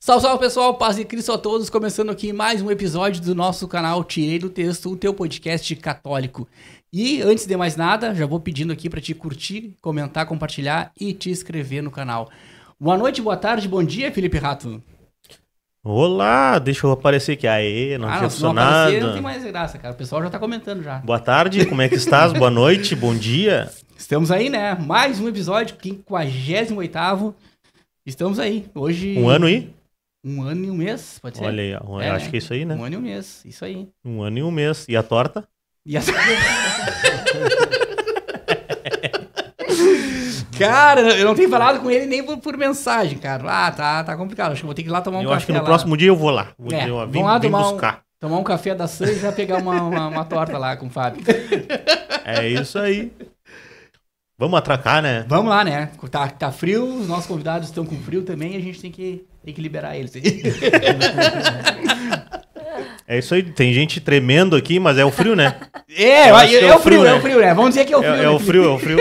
Salve, salve pessoal, paz e Cristo a todos, começando aqui mais um episódio do nosso canal Tirei do Texto, o teu podcast católico. E antes de mais nada, já vou pedindo aqui para te curtir, comentar, compartilhar e te inscrever no canal. Boa noite, boa tarde, bom dia, Felipe Rato. Olá, deixa eu aparecer aqui. Aê, não tinha funcionado. Não tem mais graça, cara, o pessoal já tá comentando já. Boa tarde, como é que estás? Boa noite, bom dia. Estamos aí, né? Mais um episódio, 58º. Estamos aí, hoje... Um ano aí? Um ano e um mês, pode ser? Olha aí, acho que é isso aí, né? Um ano e um mês, isso aí. Um ano e um mês. E a torta? E a... Cara, eu não tenho falado com ele nem por mensagem, cara. Ah, tá complicado. Acho que vou ter que ir lá tomar um café. Eu acho que no próximo dia eu vou lá. Vamos lá tomar um café da Sam e já pegar uma torta lá com o Fábio. É isso aí. Vamos atracar, né? Vamos lá, né? Tá frio, os nossos convidados estão com frio também e a gente tem que liberar eles. É isso aí, tem gente tremendo aqui, mas é o frio, né? É o frio, né? Vamos dizer que é o frio. É o frio.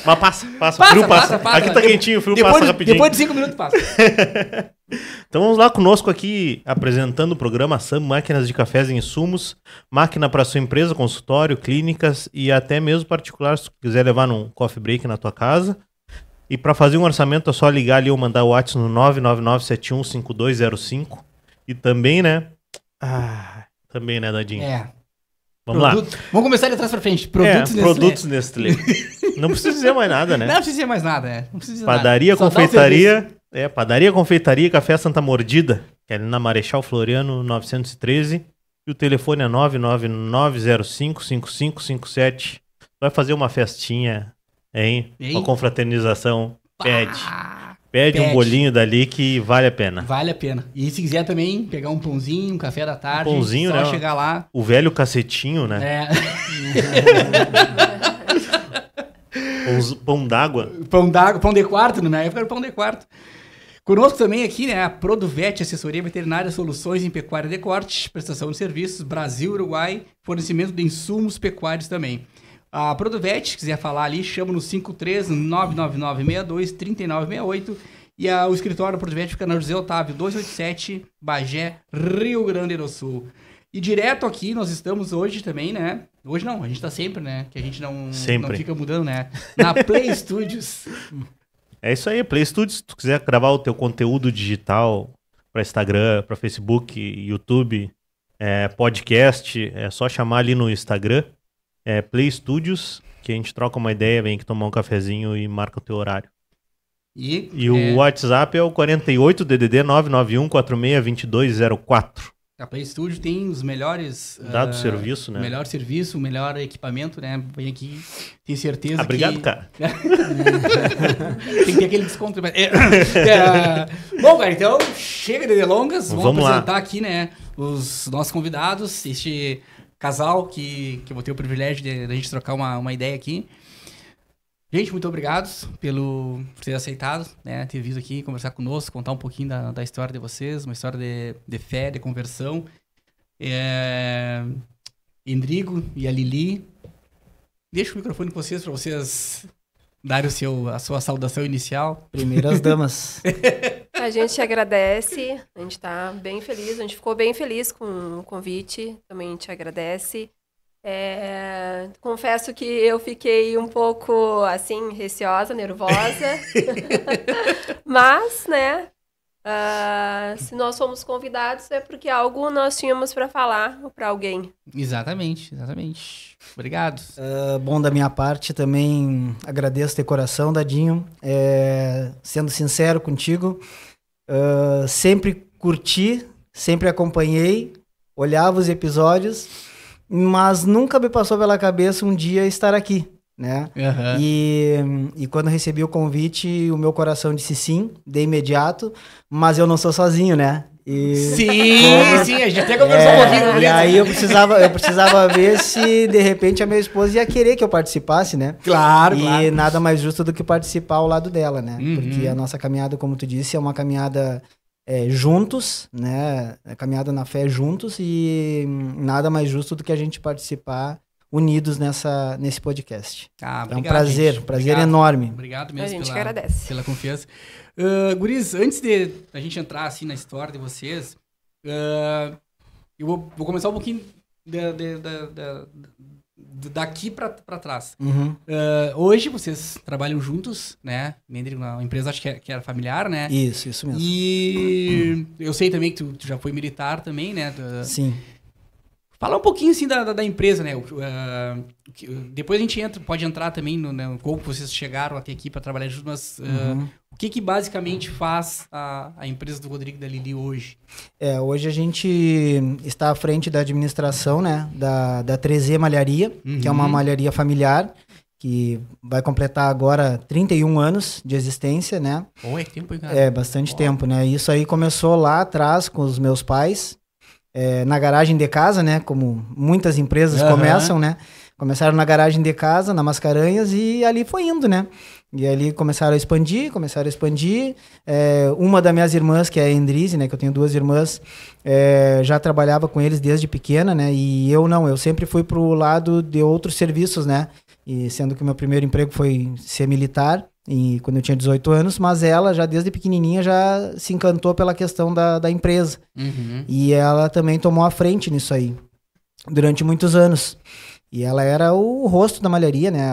Mas passa. O frio passa. Aqui tá quentinho, o frio passa rapidinho. Depois de 5 minutos passa. Então vamos lá conosco aqui, apresentando o programa SAM, máquinas de cafés e insumos, máquina para sua empresa, consultório, clínicas e até mesmo particular, se tu quiser levar num coffee break na tua casa. E para fazer um orçamento é só ligar ali ou mandar o WhatsApp no 999715205. E também, né? Também, né, Dadinho? Vamos lá. Vamos começar de trás pra frente. Produtos Nestlé. Não precisa dizer mais nada, né? Não precisa dizer mais nada, Não precisa dizer Padaria, nada. confeitaria. Padaria, confeitaria, café Santa Mordida, que é ali na Marechal Floriano 913. E o telefone é 999055557. Vai fazer uma festinha, hein? Uma confraternização. Pede um bolinho dali que vale a pena. Vale a pena. E se quiser também pegar um pãozinho, um café da tarde, pãozinho, só né? Chegar lá. O velho cacetinho, né? Pão d'água. Pão de quarto, na época era pão de quarto. Conosco também aqui, né, a Produvet, assessoria veterinária, soluções em pecuária de corte, prestação de serviços, Brasil, Uruguai, fornecimento de insumos pecuários também. A Produvet, se quiser falar ali, chama no 53-99962-3968 e o escritório da Produvet fica na José Otávio 287, Bagé, Rio Grande do Sul. E direto aqui nós estamos hoje também, né? Hoje não, a gente tá sempre, né? Que a gente não fica mudando, né? Na Play Studios. É isso aí, Play Studios. Se tu quiser gravar o teu conteúdo digital para Instagram, para Facebook, YouTube, podcast, é só chamar ali no Instagram. Play Studios, que a gente troca uma ideia, vem aqui tomar um cafezinho e marca o teu horário. E o WhatsApp é o 48DDD 991462204. A Play Studio tem os melhores... Dado serviço, né? Melhor serviço, melhor equipamento, né? Vem aqui, tenho certeza obrigado, cara. Tem que ter aquele desconto. Bom, cara, então, chega de delongas. Vamos apresentar aqui, né, os nossos convidados, este casal que eu vou ter o privilégio de a gente trocar uma ideia aqui. Gente, muito obrigado por ter aceitado, né, ter vindo aqui conversar conosco, contar um pouquinho da história de vocês, uma história de fé, de conversão. Endrigo e a Lili, deixo o microfone com vocês para vocês darem a sua saudação inicial. Primeiras damas. A gente agradece, a gente tá bem feliz, a gente ficou bem feliz com o convite, também te agradece. Confesso que eu fiquei um pouco, assim, receosa, nervosa. Mas, né, se nós fomos convidados é porque algo nós tínhamos para falar para alguém. Exatamente. Obrigado. Bom, da minha parte também agradeço de coração, Dadinho. Sendo sincero contigo, sempre curti, sempre acompanhei, olhava os episódios, mas nunca me passou pela cabeça um dia estar aqui, né? Uhum. E quando recebi o convite, o meu coração disse sim, de imediato, mas eu não sou sozinho, né? Sim, a gente até conversou um pouquinho. E aí eu precisava ver se, de repente, a minha esposa ia querer que eu participasse, né? Claro, E nada mais justo do que participar ao lado dela, né? Uhum. Porque a nossa caminhada, como tu disse, é uma caminhada juntos, né? Caminhada na fé juntos e nada mais justo do que a gente participar unidos nesse podcast. Obrigado, é um prazer, gente. prazer enorme. Obrigado mesmo a gente agradece. Pela confiança. Guris, antes de a gente entrar assim na história de vocês, eu vou começar um pouquinho daqui para trás. Hoje vocês trabalham juntos, né? Uma empresa, acho que era familiar, né? Isso mesmo. E eu sei também que tu já foi militar também, né? Sim. Fala um pouquinho assim da empresa, né? Depois a gente pode entrar também no como vocês chegaram até aqui para trabalhar juntos, mas o que basicamente faz a empresa do Rodrigo e da Lili hoje? Hoje a gente está à frente da administração, né? Da 3E Malharia, que é uma malharia familiar, que vai completar agora 31 anos de existência, né? É tempo, cara. É, bastante tempo, né? Isso aí começou lá atrás com os meus pais, na garagem de casa, né? Como muitas empresas começam, né? Começaram na garagem de casa, na Mascarenhas, e ali foi indo, né? E ali começaram a expandir. Uma das minhas irmãs, que é a Endrise, né? Que eu tenho 2 irmãs, já trabalhava com eles desde pequena, né? E eu não, eu sempre fui pro lado de outros serviços, né? E sendo que o meu primeiro emprego foi ser militar, quando eu tinha 18 anos, mas ela já desde pequenininha já se encantou pela questão da empresa. E ela também tomou a frente nisso aí, durante muitos anos. E ela era o rosto da malharia, né?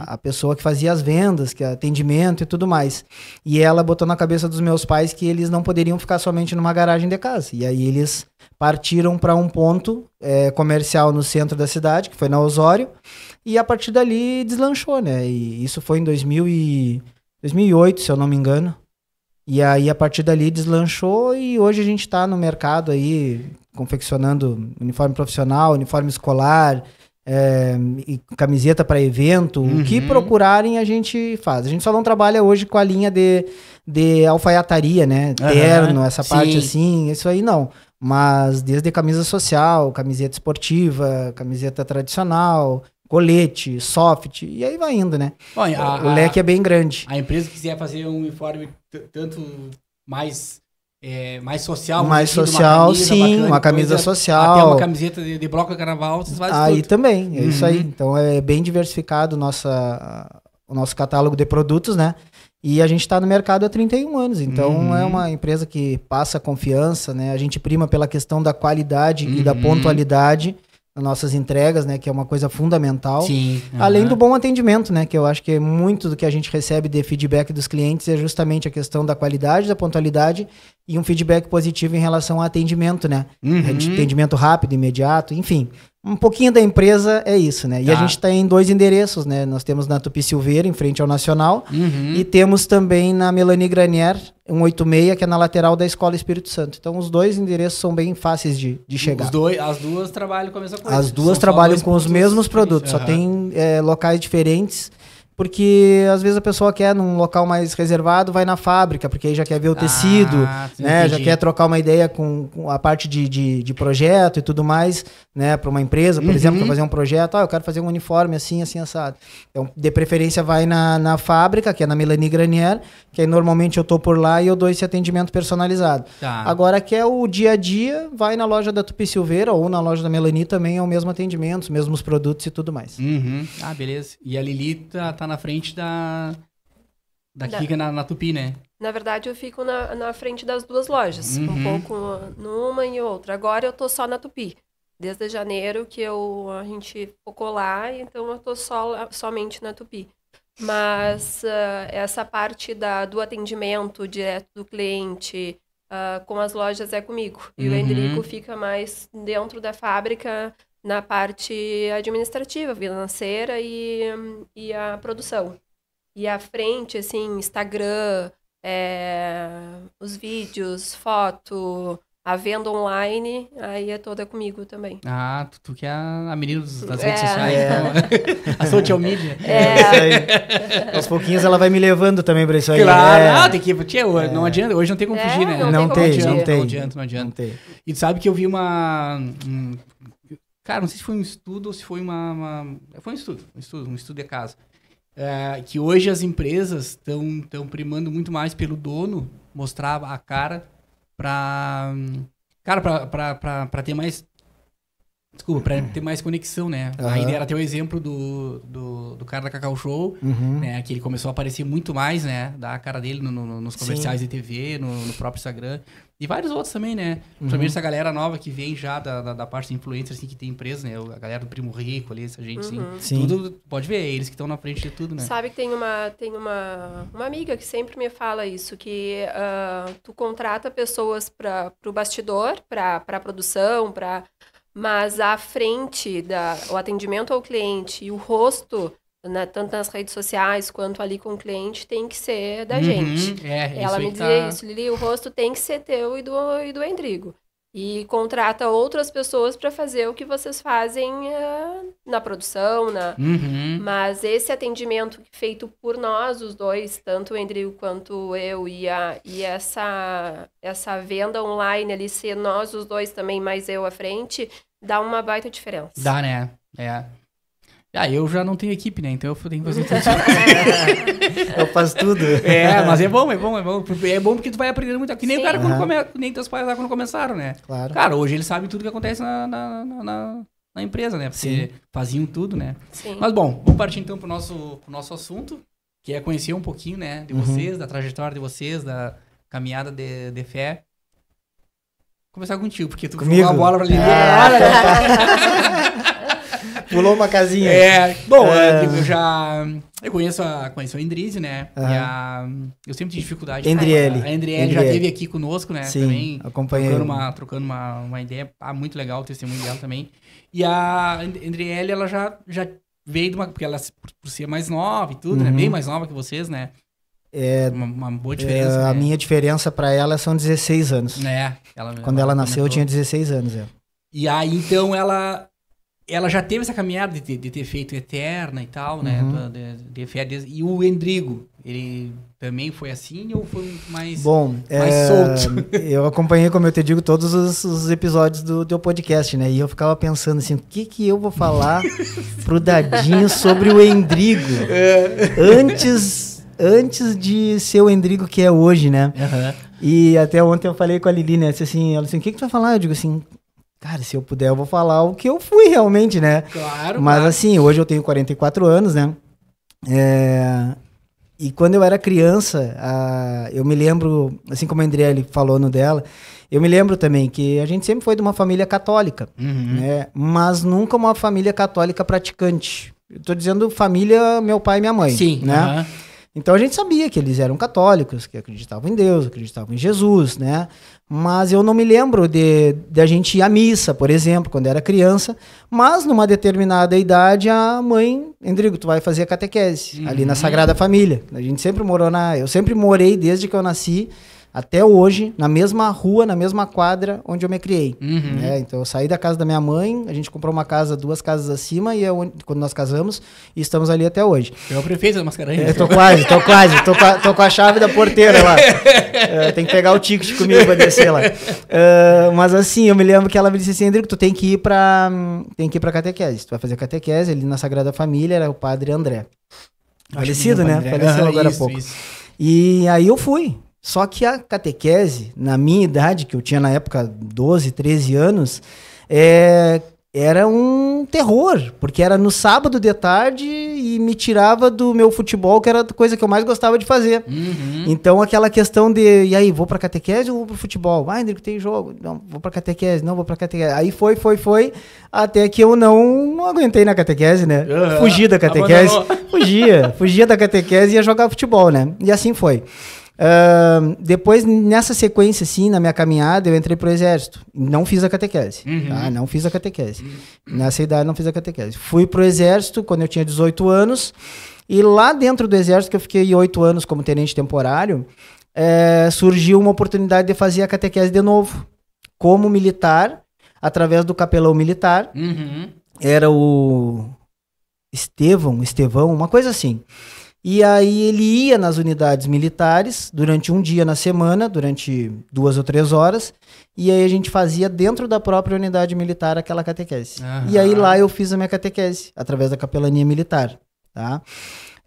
A pessoa que fazia as vendas, que atendimento e tudo mais. E ela botou na cabeça dos meus pais que eles não poderiam ficar somente numa garagem de casa. E aí eles partiram para um ponto comercial no centro da cidade, que foi na Osório, e a partir dali deslanchou, né? E isso foi em 2008, se eu não me engano. E aí a partir dali deslanchou e hoje a gente está no mercado aí confeccionando uniforme profissional, uniforme escolar, e camiseta para evento, o que procurarem a gente faz. A gente só não trabalha hoje com a linha de alfaiataria, né? Terno, essa parte assim, isso aí não. Mas desde camisa social, camiseta esportiva, camiseta tradicional, colete, soft, e aí vai indo, né? Bom, o leque é bem grande. A empresa que quiser fazer um uniforme tanto mais social, mais social, sim, uma camisa social, até uma camiseta de bloco de carnaval, vocês fazem aí tudo. Também, é isso aí. Então é bem diversificado o nosso catálogo de produtos, né? E a gente está no mercado há 31 anos, então é uma empresa que passa confiança, né? A gente prima pela questão da qualidade e da pontualidade nas nossas entregas, né? Que é uma coisa fundamental. Sim. Além do bom atendimento, né? Que eu acho que muito do que a gente recebe de feedback dos clientes é justamente a questão da qualidade, da pontualidade e um feedback positivo em relação ao atendimento, né? Atendimento rápido, imediato, enfim. Um pouquinho da empresa é isso, né? E a gente está em 2 endereços, né? Nós temos na Tupi Silveira, em frente ao Nacional, e temos também na Melanie Granier, 186, que é na lateral da Escola Espírito Santo. Então, os 2 endereços são bem fáceis de chegar. As duas trabalham com a mesma coisa? As duas trabalham com os mesmos produtos, só tem locais diferentes, porque às vezes a pessoa quer num local mais reservado, vai na fábrica, porque aí já quer ver o tecido, né? Já quer trocar uma ideia com a parte de projeto e tudo mais, né? Para uma empresa, por exemplo, para fazer um projeto, eu quero fazer um uniforme assim, assim, assado. Então, de preferência, vai na fábrica, que é na Melanie Granier, que aí normalmente eu tô por lá e eu dou esse atendimento personalizado. Agora, que é o dia a dia, vai na loja da Tupi Silveira ou na loja da Melanie também, é o mesmo atendimento, os mesmos produtos e tudo mais. Beleza. E a Lili tá na frente daqui na Tupi, né? Na verdade, eu fico na frente das 2 lojas. Um pouco numa e outra. Agora eu tô só na Tupi. Desde janeiro que a gente focou lá, então eu tô somente na Tupi. Mas essa parte do atendimento direto do cliente com as lojas é comigo. E o Endrico fica mais dentro da fábrica, na parte administrativa, financeira e a produção. E à frente, assim, Instagram, os vídeos, foto, a venda online, aí é toda comigo também. Tu que é a menina das redes sociais, então. A social media. Aos pouquinhos ela vai me levando também pra isso aí. Claro, tem que... não adianta, hoje não tem como fugir, né? Não adianta. E tu sabe que eu vi cara, não sei se foi um estudo ou se foi foi um estudo de caso. Que hoje as empresas estão primando muito mais pelo dono mostrar a cara pra ter mais Desculpa, pra ter mais conexão, né? Uhum. A ideia era ter o exemplo do cara da Cacau Show, né? Que ele começou a aparecer muito mais, né? Da cara dele nos comerciais de TV, no próprio Instagram. E vários outros também, né? Principalmente essa galera nova que vem já da parte de influencer, assim, que tem empresa, né? A galera do Primo Rico ali, essa gente, assim. Sim. Tudo, pode ver, eles que estão na frente de tudo, né? Sabe que tem uma amiga que sempre me fala isso, que tu contrata pessoas para o bastidor, para produção, mas à frente, o atendimento ao cliente e o rosto, né, tanto nas redes sociais quanto ali com o cliente, tem que ser da gente. Ela me dizia isso, Lili, o rosto tem que ser teu e do Endrigo. E contrata outras pessoas para fazer o que vocês fazem na produção, mas esse atendimento feito por nós, os dois, tanto o Endrigo quanto eu, e essa venda online ali, ser nós os dois também, mais eu à frente, dá uma baita diferença. Dá, né? Eu já não tenho equipe, né? Então eu tenho que fazer tudo. Eu faço tudo. Mas é bom. É bom porque tu vai aprendendo muito. Que nem o cara nem teus pais lá quando começaram, né? Claro. Cara, hoje eles sabem tudo que acontece na empresa, né? Porque faziam tudo, né? Sim. Mas bom, vamos partir então pro nosso assunto, que é conhecer um pouquinho, né? De vocês, da trajetória de vocês, da caminhada de fé. Vou começar contigo, porque tu jogou a bola pra ali. Pulou uma casinha. Eu conheço a Endrize, né? Eu sempre tive dificuldade. Endriele. A Endriele já esteve aqui conosco, né? Sim, também. acompanhei. Trocando uma ideia. Muito legal o testemunho dela também. E a Endriele, ela já veio de uma... Porque ela, por ser mais nova e tudo, né? Bem mais nova que vocês, né? Uma boa diferença. A minha diferença pra ela são 16 anos. Quando ela nasceu, eu tinha 16 anos. E aí, então, ela já teve essa caminhada de ter feito Eterna e tal, né? De fé. E o Endrigo, ele também foi assim ou foi mais solto? Eu acompanhei, como eu te digo, todos os episódios do teu podcast, né? E eu ficava pensando assim, o que eu vou falar pro Dadinho sobre o Endrigo? Antes de ser o Endrigo que é hoje, né? E até ontem eu falei com a Lili, né? Ela assim, o que tu vai falar? Eu digo assim... Cara, se eu puder, eu vou falar o que eu fui realmente, né? Claro. Mas assim, hoje eu tenho 44 anos, né? E quando eu era criança, eu me lembro, assim como a Andriele falou no dela, eu me lembro também que a gente sempre foi de uma família católica, né? Mas nunca uma família católica praticante. Eu tô dizendo família, meu pai e minha mãe. Sim. Né? Então a gente sabia que eles eram católicos, que acreditavam em Deus, acreditavam em Jesus, né? Mas eu não me lembro de a gente ir à missa, por exemplo, quando era criança. Mas numa determinada idade, a mãe, Endrigo, tu vai fazer a catequese ali na Sagrada Família. A gente sempre morou eu sempre morei desde que eu nasci até hoje, na mesma rua, na mesma quadra onde eu me criei. Né? Então eu saí da casa da minha mãe, a gente comprou uma casa, 2 casas acima, e quando nós casamos, e estamos ali até hoje. Eu é o prefeito da Mascarenhas. Tô quase. Tô com a chave da porteira lá. Tem que pegar o ticket comigo pra descer lá. Mas assim, eu me lembro que ela me disse assim, Endrigo, tu tem que ir pra catequese. Tu vai fazer catequese ali na Sagrada Família, era o padre André. Falecido, né? Faleceu agora há pouco. Isso. E aí eu fui. Só que a catequese, na minha idade, que eu tinha na época 12, 13 anos, era um terror, porque era no sábado de tarde e me tirava do meu futebol, que era a coisa que eu mais gostava de fazer. Então aquela questão de, e aí, vou pra catequese ou vou pro futebol? Ah, Endrigo, tem jogo. Não, vou pra catequese, não vou pra catequese. Aí foi, até que eu não aguentei na catequese, né? Fugi da catequese, fugia da catequese e ia jogar futebol, né? E assim foi. Depois, nessa sequência, assim, na minha caminhada, eu entrei pro exército. Não fiz a catequese. Tá? Não fiz a catequese. Nessa idade, não fiz a catequese. Fui pro exército quando eu tinha 18 anos. E lá dentro do exército, que eu fiquei 8 anos como tenente temporário, surgiu uma oportunidade de fazer a catequese de novo. Como militar, através do capelão militar. Era o Estevão, uma coisa assim. E aí ele ia nas unidades militares durante um dia na semana, durante 2 ou 3 horas, e aí a gente fazia dentro da própria unidade militar aquela catequese. E aí lá eu fiz a minha catequese, através da capelania militar, tá?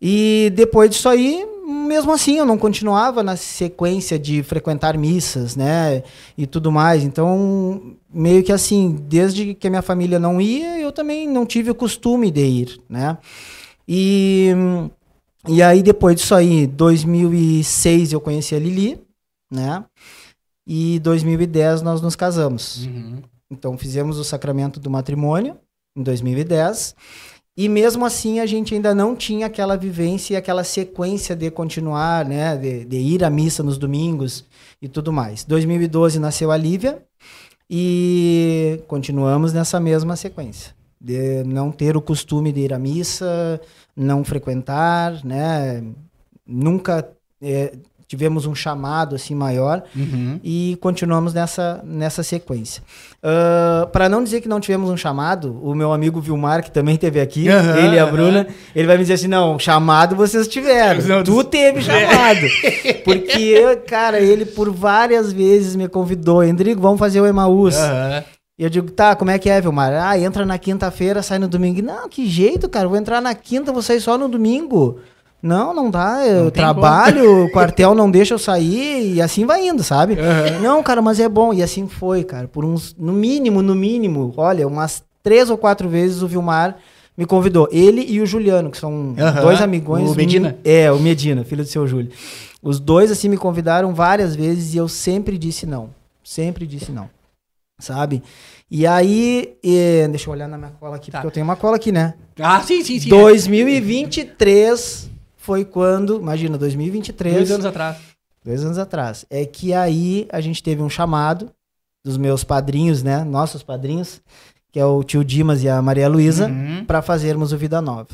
E depois disso aí, mesmo assim, eu não continuava na sequência de frequentar missas, né, e tudo mais. Então, meio que assim, desde que a minha família não ia, eu também não tive o costume de ir, né. E aí, depois disso aí, 2006 eu conheci a Lili, né, e 2010 nós nos casamos. Então, fizemos o sacramento do matrimônio em 2010. E mesmo assim a gente ainda não tinha aquela vivência e aquela sequência de continuar, né, de ir à missa nos domingos e tudo mais. 2012 nasceu a Lívia e continuamos nessa mesma sequência, de não ter o costume de ir à missa, não frequentar, né, nunca tivemos um chamado assim maior e continuamos nessa sequência. Para não dizer que não tivemos um chamado, o meu amigo Vilmar, que também esteve aqui, ele e a Bruna, ele vai me dizer assim, não, chamado vocês tiveram, tu teve chamado. Porque, cara, ele por várias vezes me convidou, Endrigo, vamos fazer o Emaús. E eu digo, tá, como é que é, Vilmar? Ah, entra na quinta-feira, sai no domingo. Não, que jeito, cara, vou entrar na quinta, vou sair só no domingo. Não dá, eu trabalho, o quartel não deixa eu sair e assim vai indo, sabe? Não, cara, mas é bom. E assim foi, cara, por uns, no mínimo, olha, umas 3 ou 4 vezes o Vilmar me convidou. Ele e o Juliano, que são dois amigões. O Medina? O Medina, filho do seu Júlio. Os dois, assim, me convidaram várias vezes e eu sempre disse não, sabe? E aí, deixa eu olhar na minha cola aqui, porque eu tenho uma cola aqui, né? Ah, sim. 2023... foi quando, imagina, 2023... 2 anos atrás. 2 anos atrás. É que aí a gente teve um chamado dos meus padrinhos, né? Nossos padrinhos, que é o tio Dimas e a Maria Luísa, para fazermos o Vida Nova.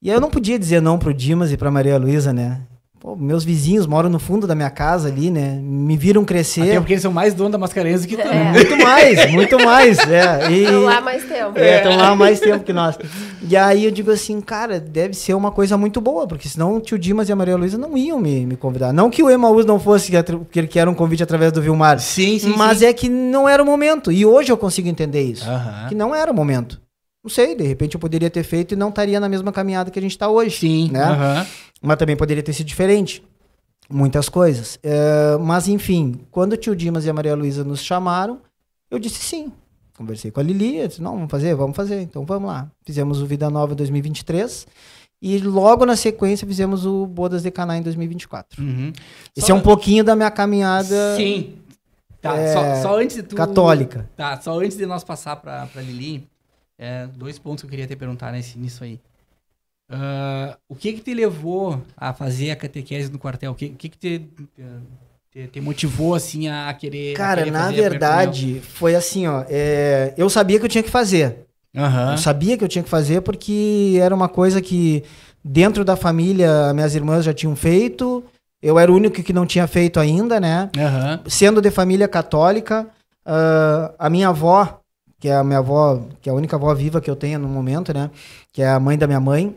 E aí eu não podia dizer não pro Dimas e pra Maria Luísa, né? Pô, meus vizinhos moram no fundo da minha casa ali, né? Me viram crescer. Até porque eles são mais donos da Mascarenhas do que tu. Muito mais. Estão lá há mais tempo. Estão lá há mais tempo que nós. E aí eu digo assim, cara, deve ser uma coisa muito boa, porque senão o tio Dimas e a Maria Luísa não iam me convidar. Não que o Emaús não fosse, que era um convite através do Vilmar. Sim. Mas é que não era o momento. E hoje eu consigo entender isso. Que não era o momento. Não sei, de repente eu poderia ter feito e não estaria na mesma caminhada que a gente está hoje. Sim. Né? Mas também poderia ter sido diferente. Muitas coisas. Mas, enfim, quando o tio Dimas e a Maria Luísa nos chamaram, eu disse sim. Conversei com a Lili, eu disse, não, vamos fazer. Então, vamos lá. Fizemos o Vida Nova em 2023 e logo na sequência fizemos o Bodas de Caná em 2024. Esse é um pouquinho da minha caminhada... Sim. Tá, só antes de tu... católica. Tá, só antes de nós passar pra Lili, 2 pontos que eu queria te perguntar nisso aí. O que te levou a fazer a catequese no quartel? O que te motivou, assim, a querer... Cara, querer na verdade, foi assim, ó. Eu sabia que eu tinha que fazer. Eu sabia que eu tinha que fazer porque era uma coisa que dentro da família minhas irmãs já tinham feito. Eu era o único que não tinha feito ainda, né? Sendo de família católica, a minha avó, que é a única avó viva que eu tenho no momento, né? Que é a mãe da minha mãe,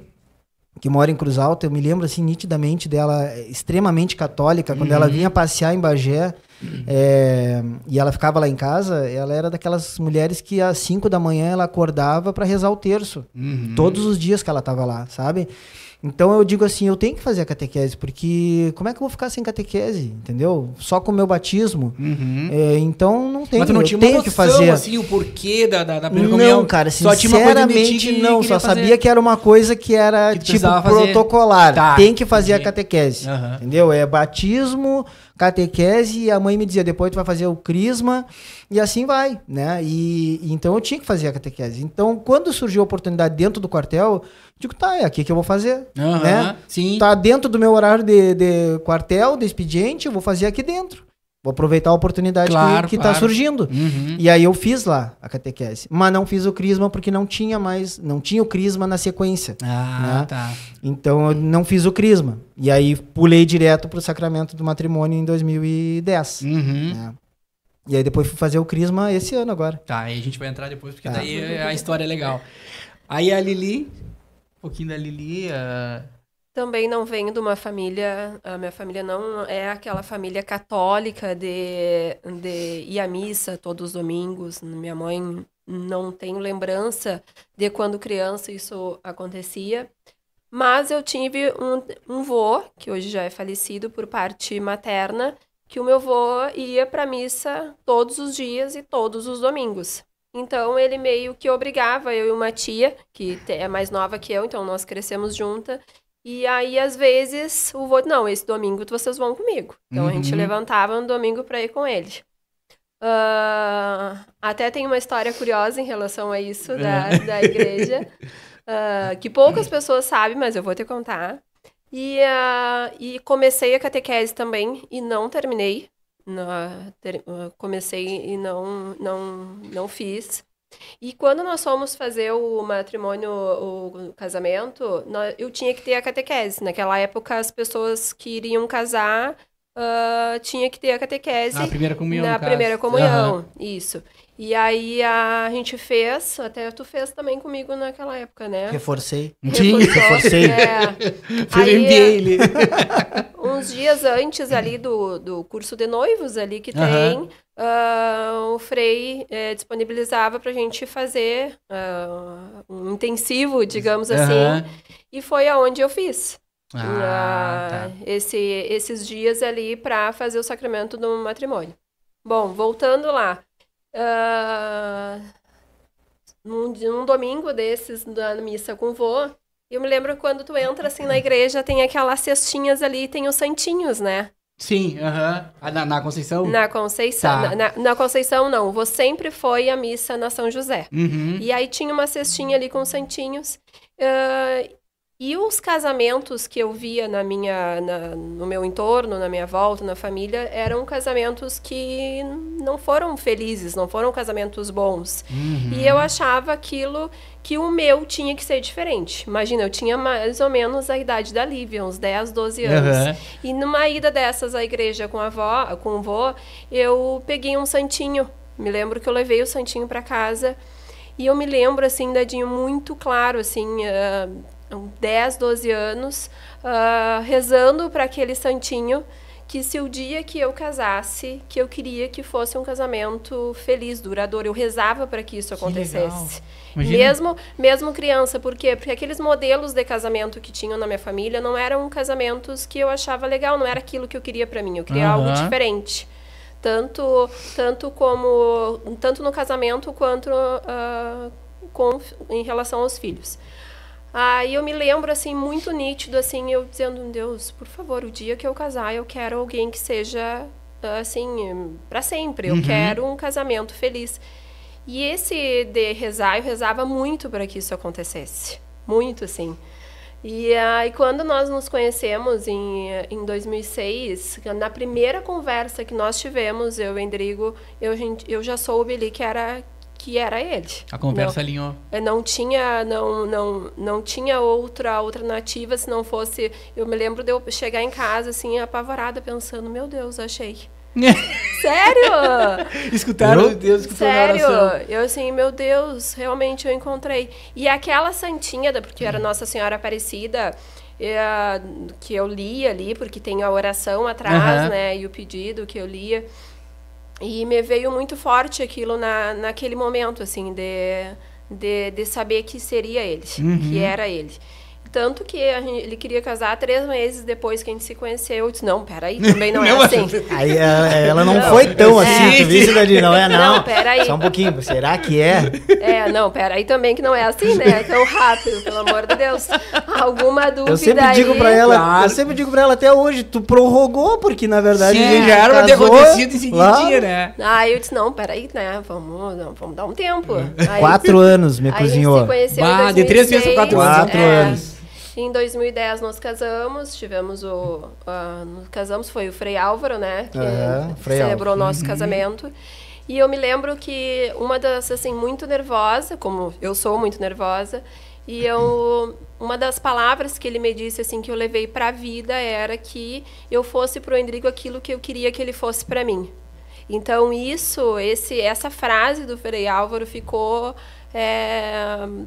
que mora em Cruz Alta, eu me lembro assim nitidamente dela, extremamente católica, quando ela vinha passear em Bagé, e ela ficava lá em casa, ela era daquelas mulheres que às 5 da manhã ela acordava para rezar o terço, todos os dias que ela tava lá, sabe? Então eu digo assim, eu tenho que fazer a catequese, porque como é que eu vou ficar sem catequese, entendeu? Só com o meu batismo. Então não tem, mas tu não tinha tenho que fazer. Assim, o porquê da primeira comunhão? Não, cara, sinceramente não, só sabia que era uma coisa que era que tipo protocolar. Tá, tem que fazer a catequese, entendeu? É batismo, catequese, e a mãe me dizia, depois tu vai fazer o crisma, e assim vai, né? E então eu tinha que fazer a catequese. Então, quando surgiu a oportunidade dentro do quartel, digo, tá, é aqui que eu vou fazer, né? Sim. Tá dentro do meu horário de quartel, de expediente, eu vou fazer aqui dentro. Vou aproveitar a oportunidade que tá surgindo. E aí eu fiz lá a catequese. Mas não fiz o crisma porque não tinha o crisma na sequência. Né? Tá. Então eu não fiz o crisma. E aí pulei direto pro sacramento do matrimônio em 2010. Né? E aí depois fui fazer o crisma esse ano agora. Tá, aí a gente vai entrar depois, porque daí a história é legal. Aí a Lili, um pouquinho da Lili... Também não venho de uma família, a minha família não é aquela família católica de ir à missa todos os domingos. Minha mãe não tem lembrança de quando criança isso acontecia. Mas eu tive um vô, que hoje já é falecido por parte materna, que o meu vô ia para missa todos os dias e todos os domingos. Então, ele meio que obrigava eu e uma tia, que é mais nova que eu, então nós crescemos juntas. E aí, às vezes, o vô, não, esse domingo vocês vão comigo. Então, a gente levantava no domingo para ir com ele. Até tem uma história curiosa em relação a isso da igreja, que poucas pessoas sabem, mas eu vou te contar. E comecei a catequese também e não terminei. Comecei e não fiz. E quando nós fomos fazer o matrimônio, o casamento, eu tinha que ter a catequese. Naquela época, as pessoas que iriam casar tinha que ter a catequese. Na primeira comunhão. Na primeira comunhão, isso. E aí a gente fez, até tu fez também comigo naquela época, né? Reforcei. Reforcei. Fez ele. Uns dias antes ali do curso de noivos ali que tem, o Frei disponibilizava pra gente fazer um intensivo, digamos assim. E foi aonde eu fiz. Esses dias ali para fazer o sacramento do matrimônio. Bom, voltando lá. Num domingo desses, na missa com o vô, eu me lembro quando tu entra assim na igreja, tem aquelas cestinhas ali, tem os santinhos, né? Sim, na Conceição? Na Conceição. Tá. Na Conceição, não. O vô sempre foi à missa na São José. E aí tinha uma cestinha ali com os santinhos. E os casamentos que eu via no meu entorno, na minha volta, na família, eram casamentos que não foram felizes, não foram casamentos bons. E eu achava aquilo que o meu tinha que ser diferente. Imagina, eu tinha mais ou menos a idade da Lívia, uns 10, 12 anos. E numa ida dessas à igreja com o vô, eu peguei um santinho. Me lembro que eu levei o santinho para casa. E eu me lembro, assim, dadinho, muito claro, assim... 10, 12 anos, rezando para aquele santinho, que se o dia que eu casasse, que eu queria que fosse um casamento feliz, duradouro. Eu rezava para que isso acontecesse. Mesmo criança. Por quê? Porque aqueles modelos de casamento que tinham na minha família não eram casamentos que eu achava legal, não era aquilo que eu queria para mim. Eu queria algo diferente. Tanto no casamento quanto em relação aos filhos. Aí eu me lembro, assim, muito nítido, assim, eu dizendo, Deus, por favor, o dia que eu casar, eu quero alguém que seja, assim, para sempre. Eu quero um casamento feliz. E esse de rezar, eu rezava muito para que isso acontecesse. Muito, assim. E aí, quando nós nos conhecemos, em 2006, na primeira conversa que nós tivemos, eu e Endrigo, eu já soube ali que era ele. A conversa alinhou. Não tinha outra alternativa se não fosse... Eu me lembro de eu chegar em casa, assim, apavorada, pensando, meu Deus, achei. Sério? Escutaram? Deus escutou a oração. Eu assim, meu Deus, realmente eu encontrei. E aquela santinha, porque era Nossa Senhora Aparecida, que eu lia ali, porque tem a oração atrás, né, e o pedido que eu lia... E me veio muito forte aquilo naquele momento, assim, de saber que seria ele, que era ele. Tanto que ele queria casar 3 meses depois que a gente se conheceu. Eu disse, não, peraí, também não é assim. Aí ela não foi tão assim, tu viu, Dani? Não é, não. Não, peraí. Só um pouquinho, será que é? Não, peraí também que não é assim, né? Tão rápido, pelo amor de Deus. Alguma dúvida eu sempre digo pra ela, até hoje, tu prorrogou, porque na verdade a gente já era pra ter acontecido em seguidinha, né? Aí eu disse, não, peraí, né? Vamos dar um tempo. Aí, 4 anos me cozinhou. A gente se conheceu em 2006, de 3 meses a 4 anos. 4 anos. Em 2010 nós casamos, foi o Frei Álvaro, né, que celebrou o nosso casamento. E eu me lembro que uma das, assim, muito nervosa, como eu sou muito nervosa, e uma das palavras que ele me disse, assim, que eu levei pra vida era que eu fosse pro Endrigo aquilo que eu queria que ele fosse pra mim. Então essa frase do Frei Álvaro ficou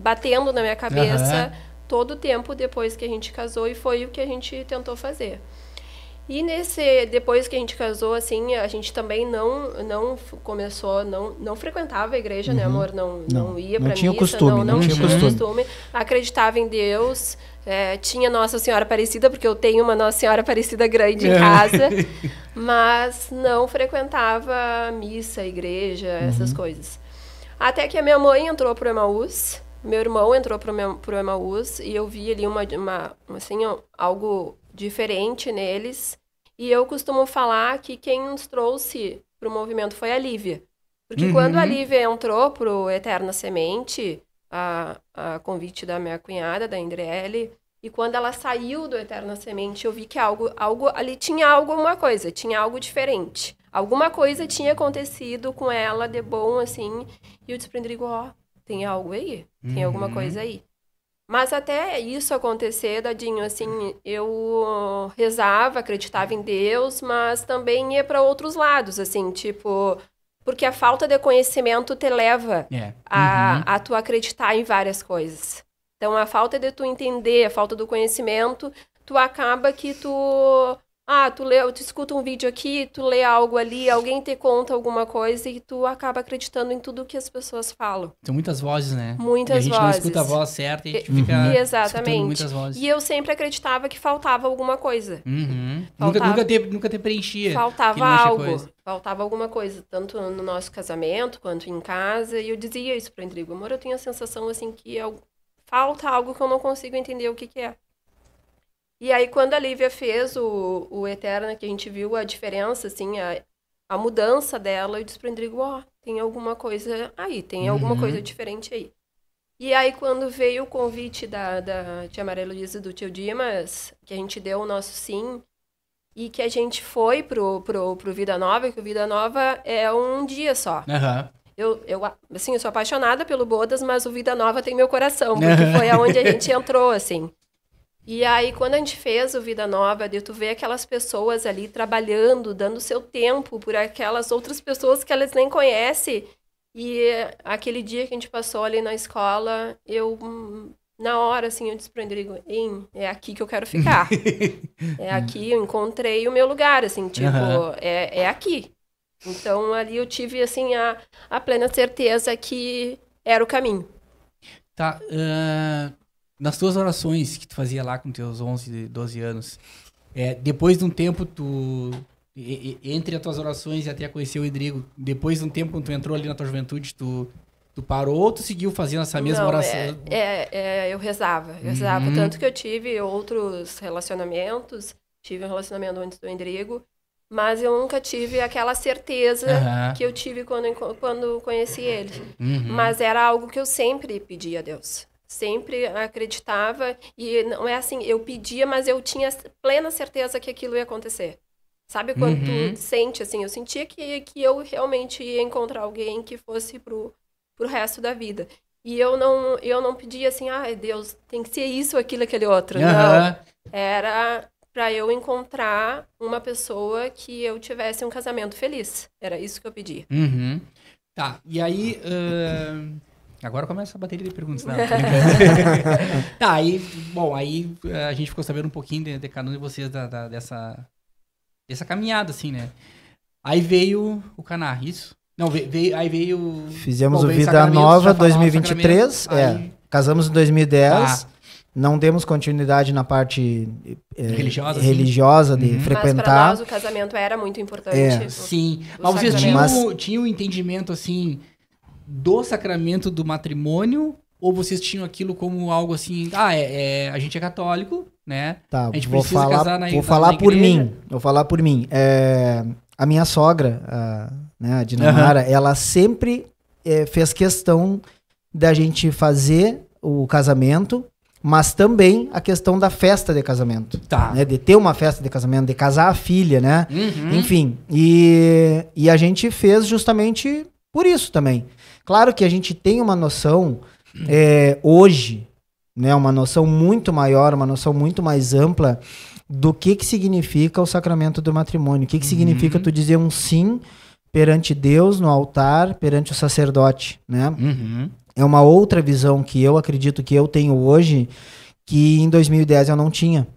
batendo na minha cabeça todo o tempo depois que a gente casou, e foi o que a gente tentou fazer. E depois que a gente casou, assim, a gente também não frequentava a igreja, né, amor? Não ia pra tinha missa, costume, não tinha costume. Acreditava em Deus, tinha Nossa Senhora Aparecida, porque eu tenho uma Nossa Senhora Aparecida grande em casa, mas não frequentava missa, igreja, essas coisas. Até que a minha mãe entrou pro Emaús, meu irmão entrou pro Emaús, e eu vi ali assim, algo diferente neles, e eu costumo falar que quem nos trouxe pro movimento foi a Lívia. Porque quando a Lívia entrou pro Eterna Semente, a convite da minha cunhada, da Indriele, e quando ela saiu do Eterna Semente, eu vi que algo ali tinha alguma coisa, tinha algo diferente. Alguma coisa tinha acontecido com ela de bom, assim, e eu disse pro Rodrigo, tem algo aí, tem alguma coisa aí. Mas até isso acontecer, Dadinho, assim, eu rezava, acreditava em Deus, mas também ia para outros lados, assim, tipo, porque a falta de conhecimento te leva a tu acreditar em várias coisas. Então, a falta de tu entender, a falta do conhecimento, tu acaba que tu tu escuta um vídeo aqui, tu lê algo ali, alguém te conta alguma coisa e tu acaba acreditando em tudo que as pessoas falam. São muitas vozes, né? Muitas vozes. E a gente não escuta a voz certa e a gente fica Exatamente. Muitas vozes. E eu sempre acreditava que faltava alguma coisa. Nunca te preenchia. Faltava algo. Faltava alguma coisa, tanto no nosso casamento quanto em casa. E eu dizia isso pro Rodrigo, amor, eu tenho a sensação assim que falta algo que eu não consigo entender o que é. E aí, quando a Lívia fez o Eterna, que a gente viu a diferença, assim, a mudança dela, eu disse pro Rodrigo, tem alguma coisa aí, tem alguma coisa diferente aí. E aí, quando veio o convite da tia Maria Luísa e do tio Dimas, que a gente deu o nosso sim, e que a gente foi pro Vida Nova, que o Vida Nova é um dia só. Eu sou apaixonada pelo Bodas, mas o Vida Nova tem meu coração, porque foi aonde a gente entrou, assim. E aí, quando a gente fez o Vida Nova, tu vê aquelas pessoas ali trabalhando, dando seu tempo por aquelas outras pessoas que elas nem conhecem. E aquele dia que a gente passou ali na escola, na hora, assim, eu disse pro Rodrigo, é aqui que eu quero ficar. É aqui, eu encontrei o meu lugar, assim, tipo, é aqui. Então, ali eu tive, assim, a plena certeza que era o caminho. Tá, nas tuas orações que tu fazia lá com teus 11, 12 anos, depois de um tempo entre as tuas orações e até conhecer o Rodrigo, depois de um tempo quando tu entrou ali na tua juventude, tu parou ou tu seguiu fazendo essa mesma oração? Eu rezava, tanto que eu tive outros relacionamentos, tive um relacionamento antes do Rodrigo, mas eu nunca tive aquela certeza que eu tive quando conheci ele. Mas era algo que eu sempre pedia a Deus. Sempre acreditava, e não é assim, eu pedia, mas eu tinha plena certeza que aquilo ia acontecer. Sabe quando tu sente, assim, eu sentia que eu realmente ia encontrar alguém que fosse pro resto da vida. E eu não pedia assim, Deus, tem que ser isso, aquilo, aquele outro. Não, era para eu encontrar uma pessoa que eu tivesse um casamento feliz. Era isso que eu pedia. Tá, e aí... Agora começa a bateria de perguntas. Tá, aí a gente ficou sabendo um pouquinho de cada um de vocês dessa caminhada, assim, né? Aí veio o Caná, isso? Não, aí veio... Fizemos o Vida Nova 2023, casamos em 2010, não demos continuidade na parte religiosa de frequentar. Mas para nós o casamento era muito importante. Sim, mas vocês tinham um entendimento, assim... do sacramento do matrimônio, ou vocês tinham aquilo como algo assim, a gente é católico, né? Tá, a gente vou precisa casar na igreja. Vou falar por mim. A minha sogra, a Dinamara, ela sempre fez questão da gente fazer o casamento, mas também a questão da festa de casamento. Tá. Né? De ter uma festa de casamento, de casar a filha, né? Enfim, e a gente fez justamente por isso também. Claro que a gente tem uma noção hoje, né, uma noção muito maior, uma noção muito mais ampla do que significa o sacramento do matrimônio. O que significa tu dizer um sim perante Deus no altar, perante o sacerdote, né? É uma outra visão que eu acredito que eu tenho hoje, que em 2010 eu não tinha.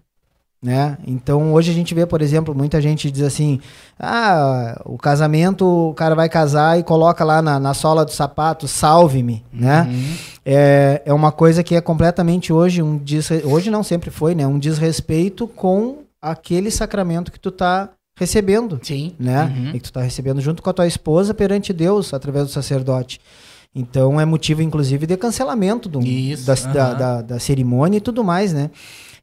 né? Então hoje a gente vê, por exemplo, muita gente diz assim, o casamento, o cara vai casar e coloca lá na sola do sapato, salve-me, né? É uma coisa que é completamente hoje hoje não sempre foi, né? Um desrespeito com aquele sacramento que tu tá recebendo, sim, né? E que tu tá recebendo junto com a tua esposa perante Deus, através do sacerdote. Então é motivo, inclusive, de cancelamento da cerimônia e tudo mais, né?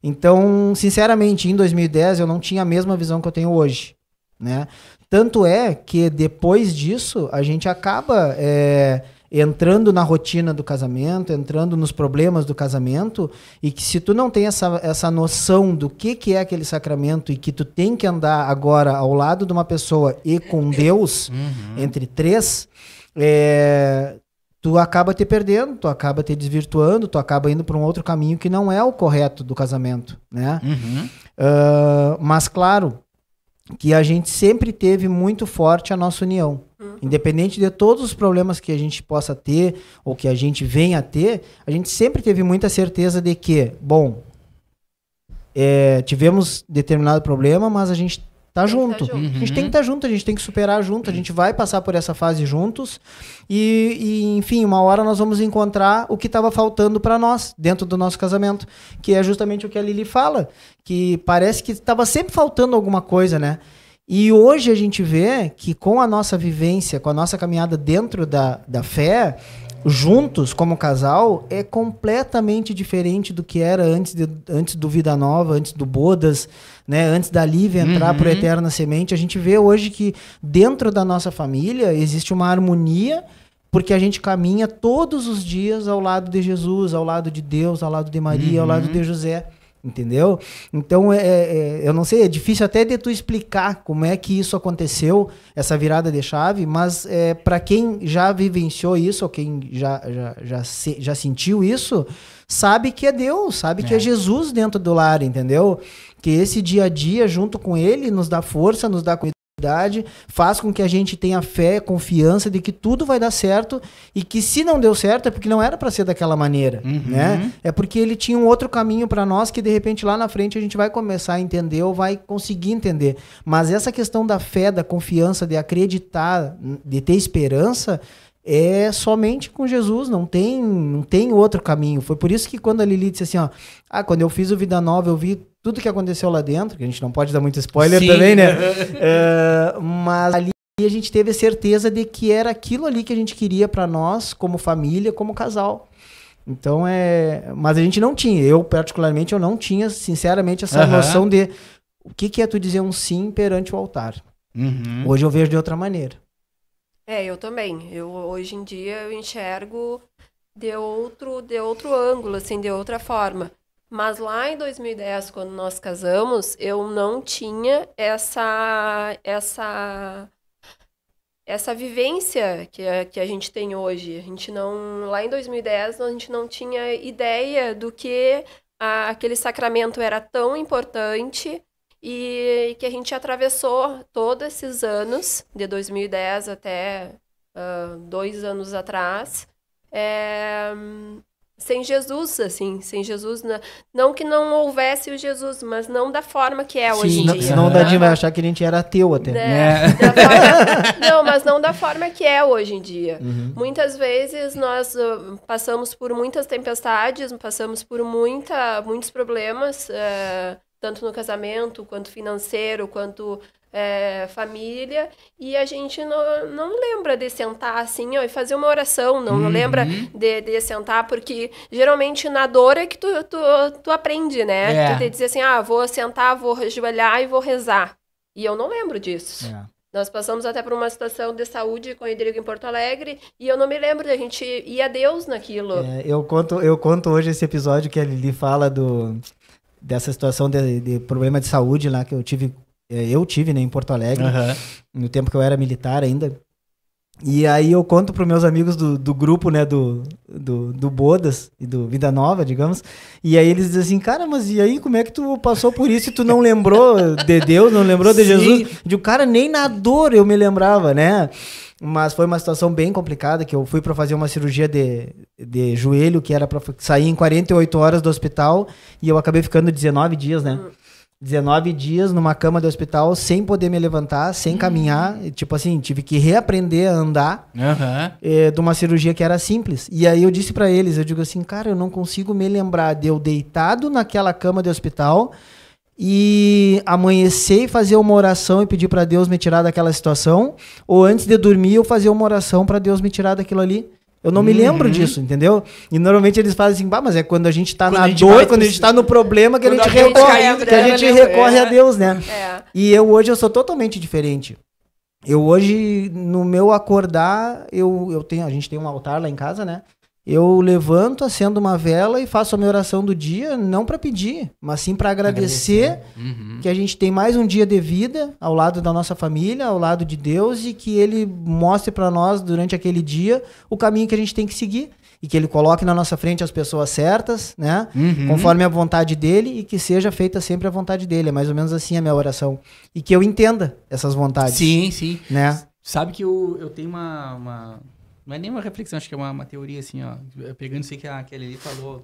Então, sinceramente, em 2010 eu não tinha a mesma visão que eu tenho hoje, né? Tanto é que depois disso a gente acaba entrando na rotina do casamento, entrando nos problemas do casamento, e que se tu não tem essa noção do que é aquele sacramento e que tu tem que andar agora ao lado de uma pessoa e com Deus, entre três, tu acaba te perdendo, tu acaba te desvirtuando, tu acaba indo para um outro caminho que não é o correto do casamento, né? Mas claro que a gente sempre teve muito forte a nossa união. Independente de todos os problemas que a gente possa ter ou que a gente venha a ter, a gente sempre teve muita certeza de que, bom, tivemos determinado problema, mas a gente tá junto. A gente tem que estar junto, a gente tem que superar junto, a gente vai passar por essa fase juntos e enfim, uma hora nós vamos encontrar o que estava faltando para nós dentro do nosso casamento, que é justamente o que a Lili fala, que parece que estava sempre faltando alguma coisa, né? E hoje a gente vê que com a nossa vivência, com a nossa caminhada dentro da fé, juntos como casal, é completamente diferente do que era antes do Vida Nova, antes do Bodas, né? Antes da Lívia entrar pro Eterna Semente. A gente vê hoje que dentro da nossa família existe uma harmonia, porque a gente caminha todos os dias ao lado de Jesus, ao lado de Deus, ao lado de Maria, ao lado de José. Entendeu? Então, eu não sei, é difícil até de tu explicar como é que isso aconteceu, essa virada de chave, mas para quem já vivenciou isso, ou quem já sentiu isso, sabe que é Deus, sabe que é Jesus dentro do lar, entendeu? Que esse dia a dia, junto com Ele, nos dá força, nos dá cuidado, faz com que a gente tenha fé, confiança de que tudo vai dar certo, e que se não deu certo é porque não era para ser daquela maneira, né? É porque ele tinha um outro caminho para nós que de repente lá na frente a gente vai começar a entender ou vai conseguir entender. Mas essa questão da fé, da confiança, de acreditar, de ter esperança, é somente com Jesus, não tem outro caminho. Foi por isso que quando a Lili disse assim, quando eu fiz o Vida Nova, eu vi tudo que aconteceu lá dentro, que a gente não pode dar muito spoiler também, né? Mas ali a gente teve a certeza de que era aquilo ali que a gente queria para nós, como família, como casal. Então, mas a gente não tinha, eu particularmente, eu não tinha, sinceramente, essa noção de o que é tu dizer um sim perante o altar. Hoje eu vejo de outra maneira. Eu também. Hoje em dia eu enxergo de outro ângulo, assim, de outra forma. Mas lá em 2010, quando nós casamos, eu não tinha essa vivência que a gente tem hoje. A gente não, lá em 2010, a gente não tinha ideia do que aquele sacramento era tão importante e que a gente atravessou todos esses anos, de 2010 até 2 anos atrás, sem Jesus, assim, sem Jesus, não que não houvesse o Jesus, mas não da forma que é hoje em dia. Senão o Dadinho vai achar que a gente era ateu até. Não, mas não da forma que é hoje em dia. Muitas vezes nós passamos por muitas tempestades, passamos por muitos problemas, tanto no casamento, quanto financeiro, quanto família, e a gente não lembra de sentar assim, e fazer uma oração, não lembra de sentar, porque geralmente na dor é que tu aprende, né? Tu te diz assim, vou sentar, vou ajoelhar e vou rezar. E eu não lembro disso. Nós passamos até por uma situação de saúde com o Rodrigo em Porto Alegre, e eu não me lembro de a gente ir a Deus naquilo. Eu conto hoje esse episódio que a Lili fala dessa situação de problema de saúde lá que eu tive, né, em Porto Alegre, no tempo que eu era militar ainda. E aí eu conto para os meus amigos do grupo, né, do Bodas e do Vida Nova, digamos, e aí eles dizem assim, cara, mas e aí como é que tu passou por isso e tu não lembrou de Deus, não lembrou de Jesus? De cara, nem na dor eu me lembrava, né? Mas foi uma situação bem complicada, que eu fui para fazer uma cirurgia de joelho, que era para sair em 48 horas do hospital, e eu acabei ficando 19 dias, né? 19 dias numa cama de hospital, sem poder me levantar, sem caminhar. Tipo assim, tive que reaprender a andar de uma cirurgia que era simples. E aí eu disse pra eles, eu digo assim, cara, eu não consigo me lembrar de eu deitado naquela cama de hospital e amanhecer e fazer uma oração e pedir pra Deus me tirar daquela situação, ou antes de dormir eu fazer uma oração pra Deus me tirar daquilo ali. Eu não me lembro disso, entendeu? E normalmente eles fazem assim, mas é quando a gente tá na dor, quando a gente tá no problema, que a gente recorre a Deus, né? E hoje eu sou totalmente diferente. Eu hoje, no meu acordar, a gente tem um altar lá em casa, né? Eu levanto, acendo uma vela e faço a minha oração do dia, não para pedir, mas sim para agradecer que a gente tem mais um dia de vida ao lado da nossa família, ao lado de Deus, e que Ele mostre para nós durante aquele dia o caminho que a gente tem que seguir e que Ele coloque na nossa frente as pessoas certas, né? Conforme a vontade dele, e que seja feita sempre a vontade dele. É mais ou menos assim a minha oração. E que eu entenda essas vontades. Sim, sim. Né? Sabe que eu tenho uma... Não é nem uma reflexão, acho que é uma teoria, assim, ó. Pegando isso aí que a Kelly ali falou.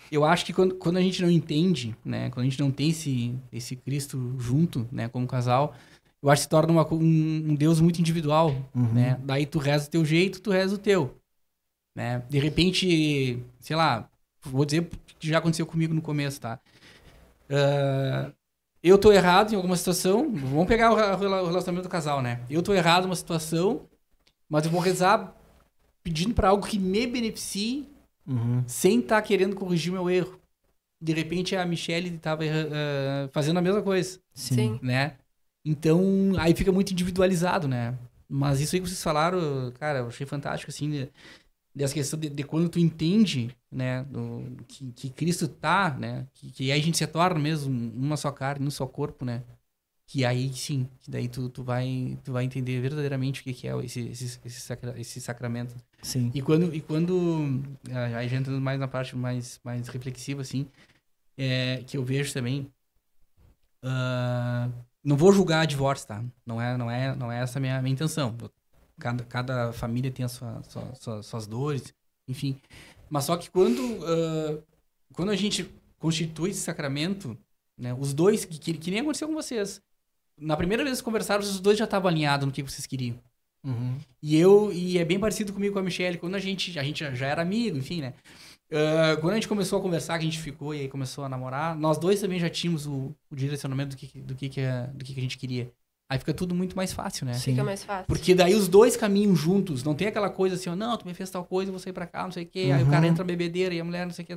Eu acho que quando a gente não entende, né? Quando a gente não tem esse Cristo junto, né? Como casal, eu acho que se torna um Deus muito individual, né? Daí tu reza o teu jeito, tu reza o teu. Né? De repente, sei lá, vou dizer que já aconteceu comigo no começo, tá? Eu tô errado em alguma situação. Vamos pegar o relacionamento do casal, né? Eu tô errado em uma situação, mas eu vou rezar pedindo pra algo que me beneficie, sem estar querendo corrigir meu erro. De repente a Michelle tava fazendo a mesma coisa. Sim. Né? Então, aí fica muito individualizado, né? Mas isso aí que vocês falaram, cara, eu achei fantástico, assim, dessa questão de quando tu entende, né, que Cristo tá, né, que aí a gente se torna mesmo uma só carne, um só corpo, né, que aí sim, que daí tu vai entender verdadeiramente o que é esse sacramento. Sim. E quando aí já entrando mais na parte mais reflexiva, assim, que eu vejo também, não vou julgar divórcio, tá? Não é essa a minha intenção. Cada família tem as suas dores, enfim. Mas só que quando a gente constitui esse sacramento, né, os dois, que nem aconteceu com vocês, na primeira vez que conversaram, os dois já estavam alinhados no que vocês queriam. E é bem parecido comigo com a Michelle, quando a gente já era amigo, enfim, né? Quando a gente começou a conversar, que a gente ficou e aí começou a namorar, nós dois também já tínhamos o direcionamento do que a gente queria. Aí fica tudo muito mais fácil, né? Fica mais fácil. Porque daí os dois caminham juntos. Não tem aquela coisa assim, não, tu me fez tal coisa, eu vou sair pra cá, não sei o quê. Aí o cara entra na bebedeira e a mulher não sei o quê,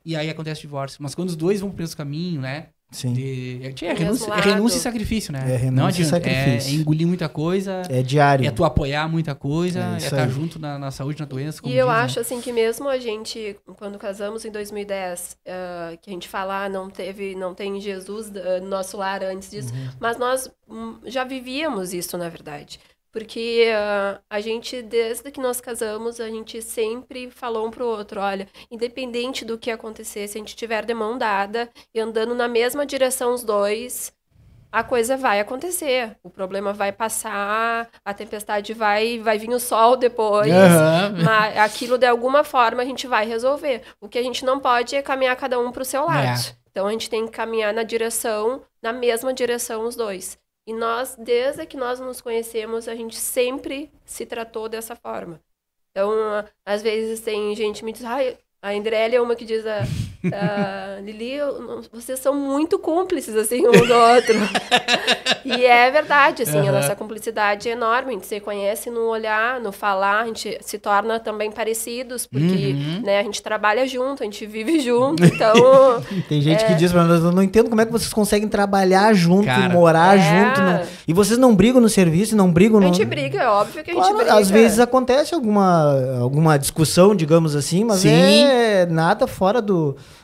E aí acontece o divórcio. Mas quando os dois vão pro mesmo caminho, né? Sim. É renúncia e sacrifício, né? É renúncia e sacrifício. É engolir muita coisa. É diário. É tu apoiar muita coisa. É estar junto na saúde, na doença. Como e eu acho, assim, que mesmo a gente, quando casamos em 2010, que a gente fala, não tem Jesus no nosso lar antes disso, mas nós já vivíamos isso, na verdade. Porque a gente, desde que nós casamos, a gente sempre falou um pro outro, olha, independente do que acontecer, se a gente estiver de mão dada e andando na mesma direção os dois, a coisa vai acontecer. O problema vai passar, a tempestade vai vir o sol depois, mas aquilo de alguma forma a gente vai resolver. O que a gente não pode é caminhar cada um pro seu lado. Então a gente tem que caminhar na mesma direção os dois. E nós, desde que nós nos conhecemos, a gente sempre se tratou dessa forma. Então, às vezes tem gente que me diz, a Andrélia é uma que diz, Lili, vocês são muito cúmplices, assim, um do outro. E é verdade, assim, a nossa cumplicidade é enorme. A gente se conhece no olhar, no falar, a gente se torna também parecidos, porque né, a gente trabalha junto, a gente vive junto, então... Tem gente que diz pra nós, eu não entendo como é que vocês conseguem trabalhar junto, cara, morar junto, e vocês não brigam no serviço, não brigam... A gente briga, é óbvio que a gente briga. Às vezes acontece alguma discussão, digamos assim, mas é nada fora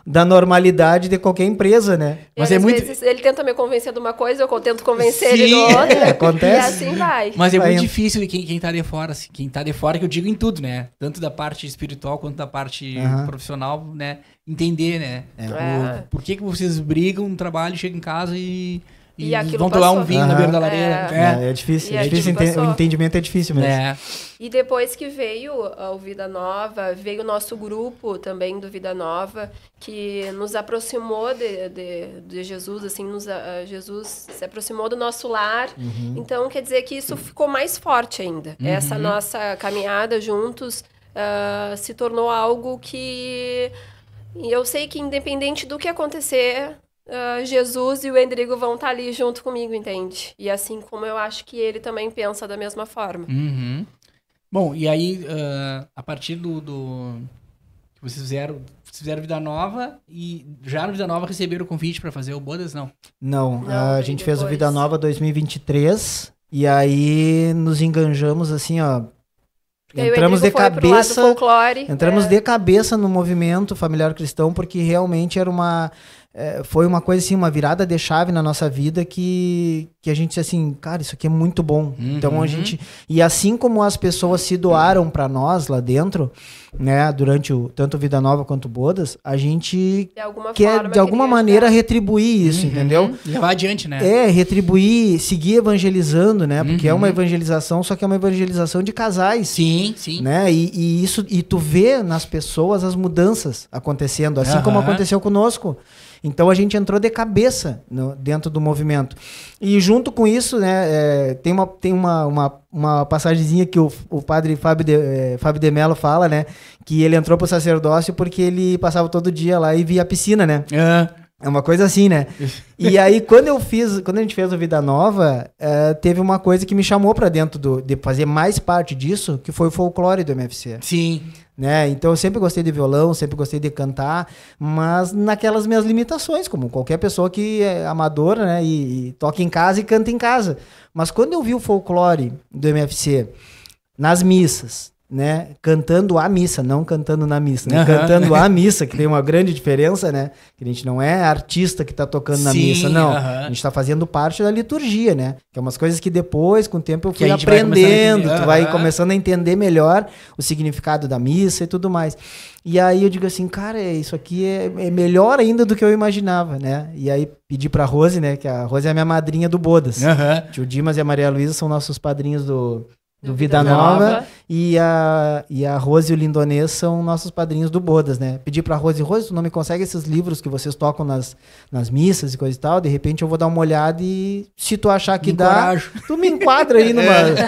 da normalidade de qualquer empresa, né? Mas às vezes ele tenta me convencer de uma coisa, eu tento convencer ele de outra. Acontece. E assim vai. Mas é muito difícil de quem tá de fora, assim, quem tá de fora, que eu digo em tudo, né? Tanto da parte espiritual quanto da parte profissional, né? Entender, né? Por que vocês brigam no trabalho, chegam em casa e e vão tomar um vinho na beira da lareira. É difícil. O entendimento é difícil mesmo. E depois que veio o Vida Nova, veio o nosso grupo também do Vida Nova, que nos aproximou de Jesus, assim, Jesus se aproximou do nosso lar. Então, quer dizer que isso ficou mais forte ainda. Essa nossa caminhada juntos se tornou algo que... eu sei que independente do que acontecer... Jesus e o Endrigo vão estar ali junto comigo, entende? E assim como eu acho que ele também pensa da mesma forma. Bom, e aí, a partir do que vocês fizeram Vida Nova, e já no Vida Nova receberam o convite para fazer o Bodas, não? Não, a gente fez o Vida Nova 2023, e aí nos enganjamos assim, ó. Entramos de cabeça, de cabeça no movimento familiar cristão, porque realmente era foi uma coisa assim, uma virada de chave na nossa vida que a gente disse assim, cara, isso aqui é muito bom. Então a gente, e assim como as pessoas se doaram para nós lá dentro, né, durante tanto Vida Nova quanto Bodas, a gente quer de alguma maneira retribuir isso, entendeu? Levar adiante, né? Retribuir, seguir evangelizando, né? Porque é uma evangelização, só que é uma evangelização de casais. Sim. Né? E tu vê nas pessoas as mudanças acontecendo, assim como aconteceu conosco. Então a gente entrou de cabeça dentro do movimento. E junto com isso, né, tem uma passagenzinha que o padre Fábio de Mello fala, né, que ele entrou pro sacerdócio porque ele passava todo dia lá e via a piscina, né? É uma coisa assim, né? E aí, quando a gente fez o Vida Nova, teve uma coisa que me chamou pra dentro de fazer mais parte disso, que foi o folclore do MFC. Sim. Né? Então eu sempre gostei de violão, sempre gostei de cantar, mas naquelas minhas limitações, como qualquer pessoa que é amadora, né? E toca em casa e canta em casa. Mas quando eu vi o folclore do MFC nas missas, né, cantando a missa, não cantando na missa, né? Cantando a missa, que tem uma grande diferença, né, que a gente não é artista que tá tocando na missa, não, a gente tá fazendo parte da liturgia, né, que é umas coisas que depois, com o tempo eu fui aprendendo, tu vai começando a entender melhor o significado da missa e tudo mais. E aí eu digo assim, cara, isso aqui é melhor ainda do que eu imaginava, né? E aí pedi pra Rose, né, que a Rose é a minha madrinha do Bodas. Tio Dimas e a Maria Luísa são nossos padrinhos do Vida Nova. E a Rose e o Lindonês são nossos padrinhos do Bodas, né? Pedi pra Rose, tu não me consegue esses livros que vocês tocam nas missas e coisa e tal? De repente eu vou dar uma olhada e se tu achar que dá, tu me enquadra aí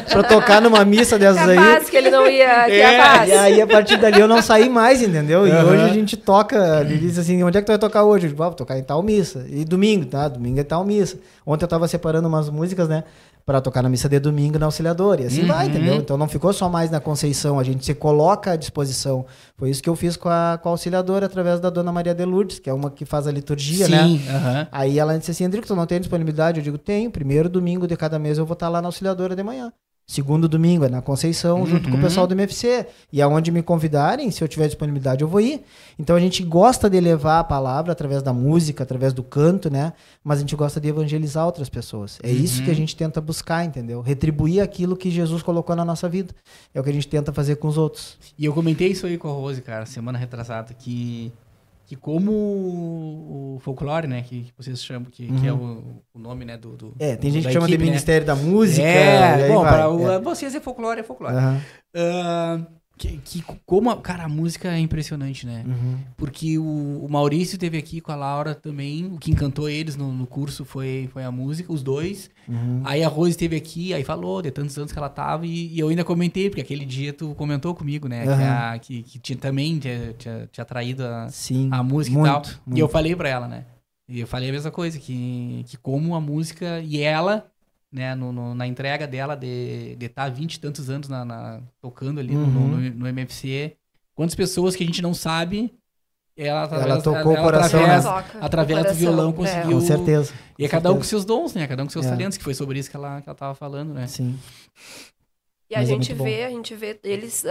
pra tocar numa missa dessas aí. Capaz que ele não ia... E aí a partir dali eu não saí mais, entendeu? E hoje a gente toca, ele diz assim, onde é que tu vai tocar hoje? Eu digo, vou tocar em tal missa. E domingo, tá? Domingo é tal missa. Ontem eu tava separando umas músicas, né? Para tocar na missa de domingo na Auxiliadora. E assim vai, entendeu? Então não ficou só mais na Conceição, a gente se coloca à disposição. Foi isso que eu fiz com a Auxiliadora, através da Dona Maria de Lourdes, que é uma que faz a liturgia, né? Aí ela disse assim, Endrigo, tu não tem disponibilidade? Eu digo, tenho. Primeiro domingo de cada mês eu vou estar lá na Auxiliadora de manhã. Segundo domingo é na Conceição, junto com o pessoal do MFC. E aonde me convidarem, se eu tiver disponibilidade, eu vou ir. Então a gente gosta de levar a palavra através da música, através do canto, né? Mas a gente gosta de evangelizar outras pessoas. É isso que a gente tenta buscar, entendeu? Retribuir aquilo que Jesus colocou na nossa vida. É o que a gente tenta fazer com os outros. E eu comentei isso aí com a Rose, cara, semana retrasada, que como o folclore, né, que vocês chamam, que é o nome, né, tem gente que chama de Ministério da Música. Bom, para vocês é folclore. Cara, a música é impressionante, né? Porque o Maurício teve aqui com a Laura também, o que encantou eles no curso foi a música, os dois. Aí a Rose esteve aqui, aí falou de tantos anos que ela tava, e eu ainda comentei, porque aquele dia tu comentou comigo, né? Que também tinha traído a música muito, e tal. Muito. E eu falei pra ela, né? E eu falei a mesma coisa, que como a música e ela... Né, na entrega dela de estar 20 e tantos anos tocando ali no MFC, quantas pessoas que a gente não sabe, ela tocou o coração, através do violão conseguiu. Com certeza. E é cada um com seus dons, né? Cada um com seus talentos, que foi sobre isso que ela tava falando, né? Sim. E a gente vê eles,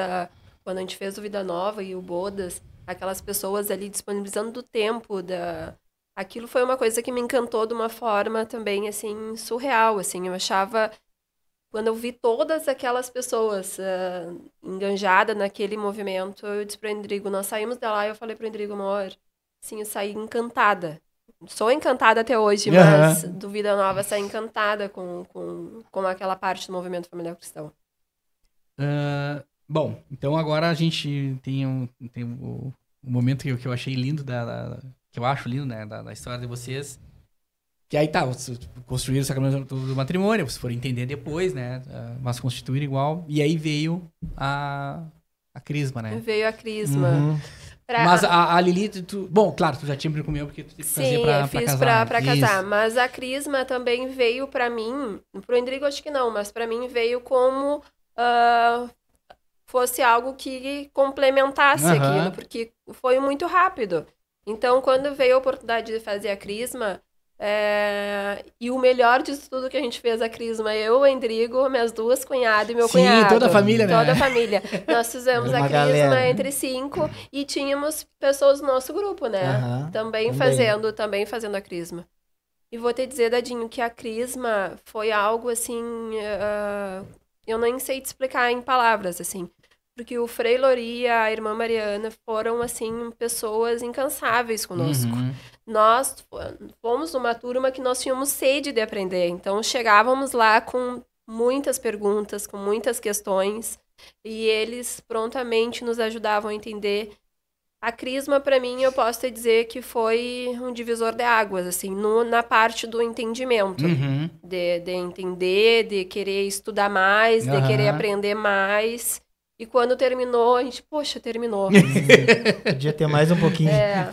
quando a gente fez o Vida Nova e o Bodas, aquelas pessoas ali disponibilizando do tempo Aquilo foi uma coisa que me encantou de uma forma também, assim, surreal, assim. Eu achava, quando eu vi todas aquelas pessoas enganjadas naquele movimento, eu disse para o Endrigo, nós saímos de lá e eu falei para o Endrigo, amor, assim, eu saí encantada. sou encantada até hoje, mas do Vida Nova está encantada com aquela parte do movimento familiar cristão. Bom, então agora a gente tem um momento que eu achei lindo, que eu acho lindo, né, da história de vocês. Que aí tá, vocês construíram o sacramento do matrimônio, vocês foram entender depois, né, mas constituíram igual, e aí veio a crisma, né? Veio a crisma. Mas a Lili, bom, claro, tu já tinha comigo porque tu teve que fazer pra casar. Sim, eu fiz pra casar, mas a crisma também veio pra mim, pro Endrigo acho que não, mas pra mim veio como fosse algo que complementasse aquilo, porque foi muito rápido. Então, quando veio a oportunidade de fazer a crisma, e o melhor disso tudo que a gente fez a crisma, eu, o Endrigo, minhas duas cunhadas e meu cunhado. Sim, toda a família, né? Toda a família. Nós fizemos a crisma galera. Entre 5 e tínhamos pessoas do nosso grupo, né? Também fazendo a crisma. E vou te dizer, Dadinho, que a crisma foi algo assim, eu nem sei te explicar em palavras, assim. Porque o Frei Lori e a irmã Mariana foram, assim, pessoas incansáveis conosco. Nós fomos uma turma que nós tínhamos sede de aprender. Então, chegávamos lá com muitas perguntas, com muitas questões. E eles prontamente nos ajudavam a entender. A crisma, para mim, eu posso te dizer que foi um divisor de águas, assim, na parte do entendimento. De entender, de querer estudar mais, de querer aprender mais. E quando terminou, a gente, poxa, terminou. Podia ter mais um pouquinho.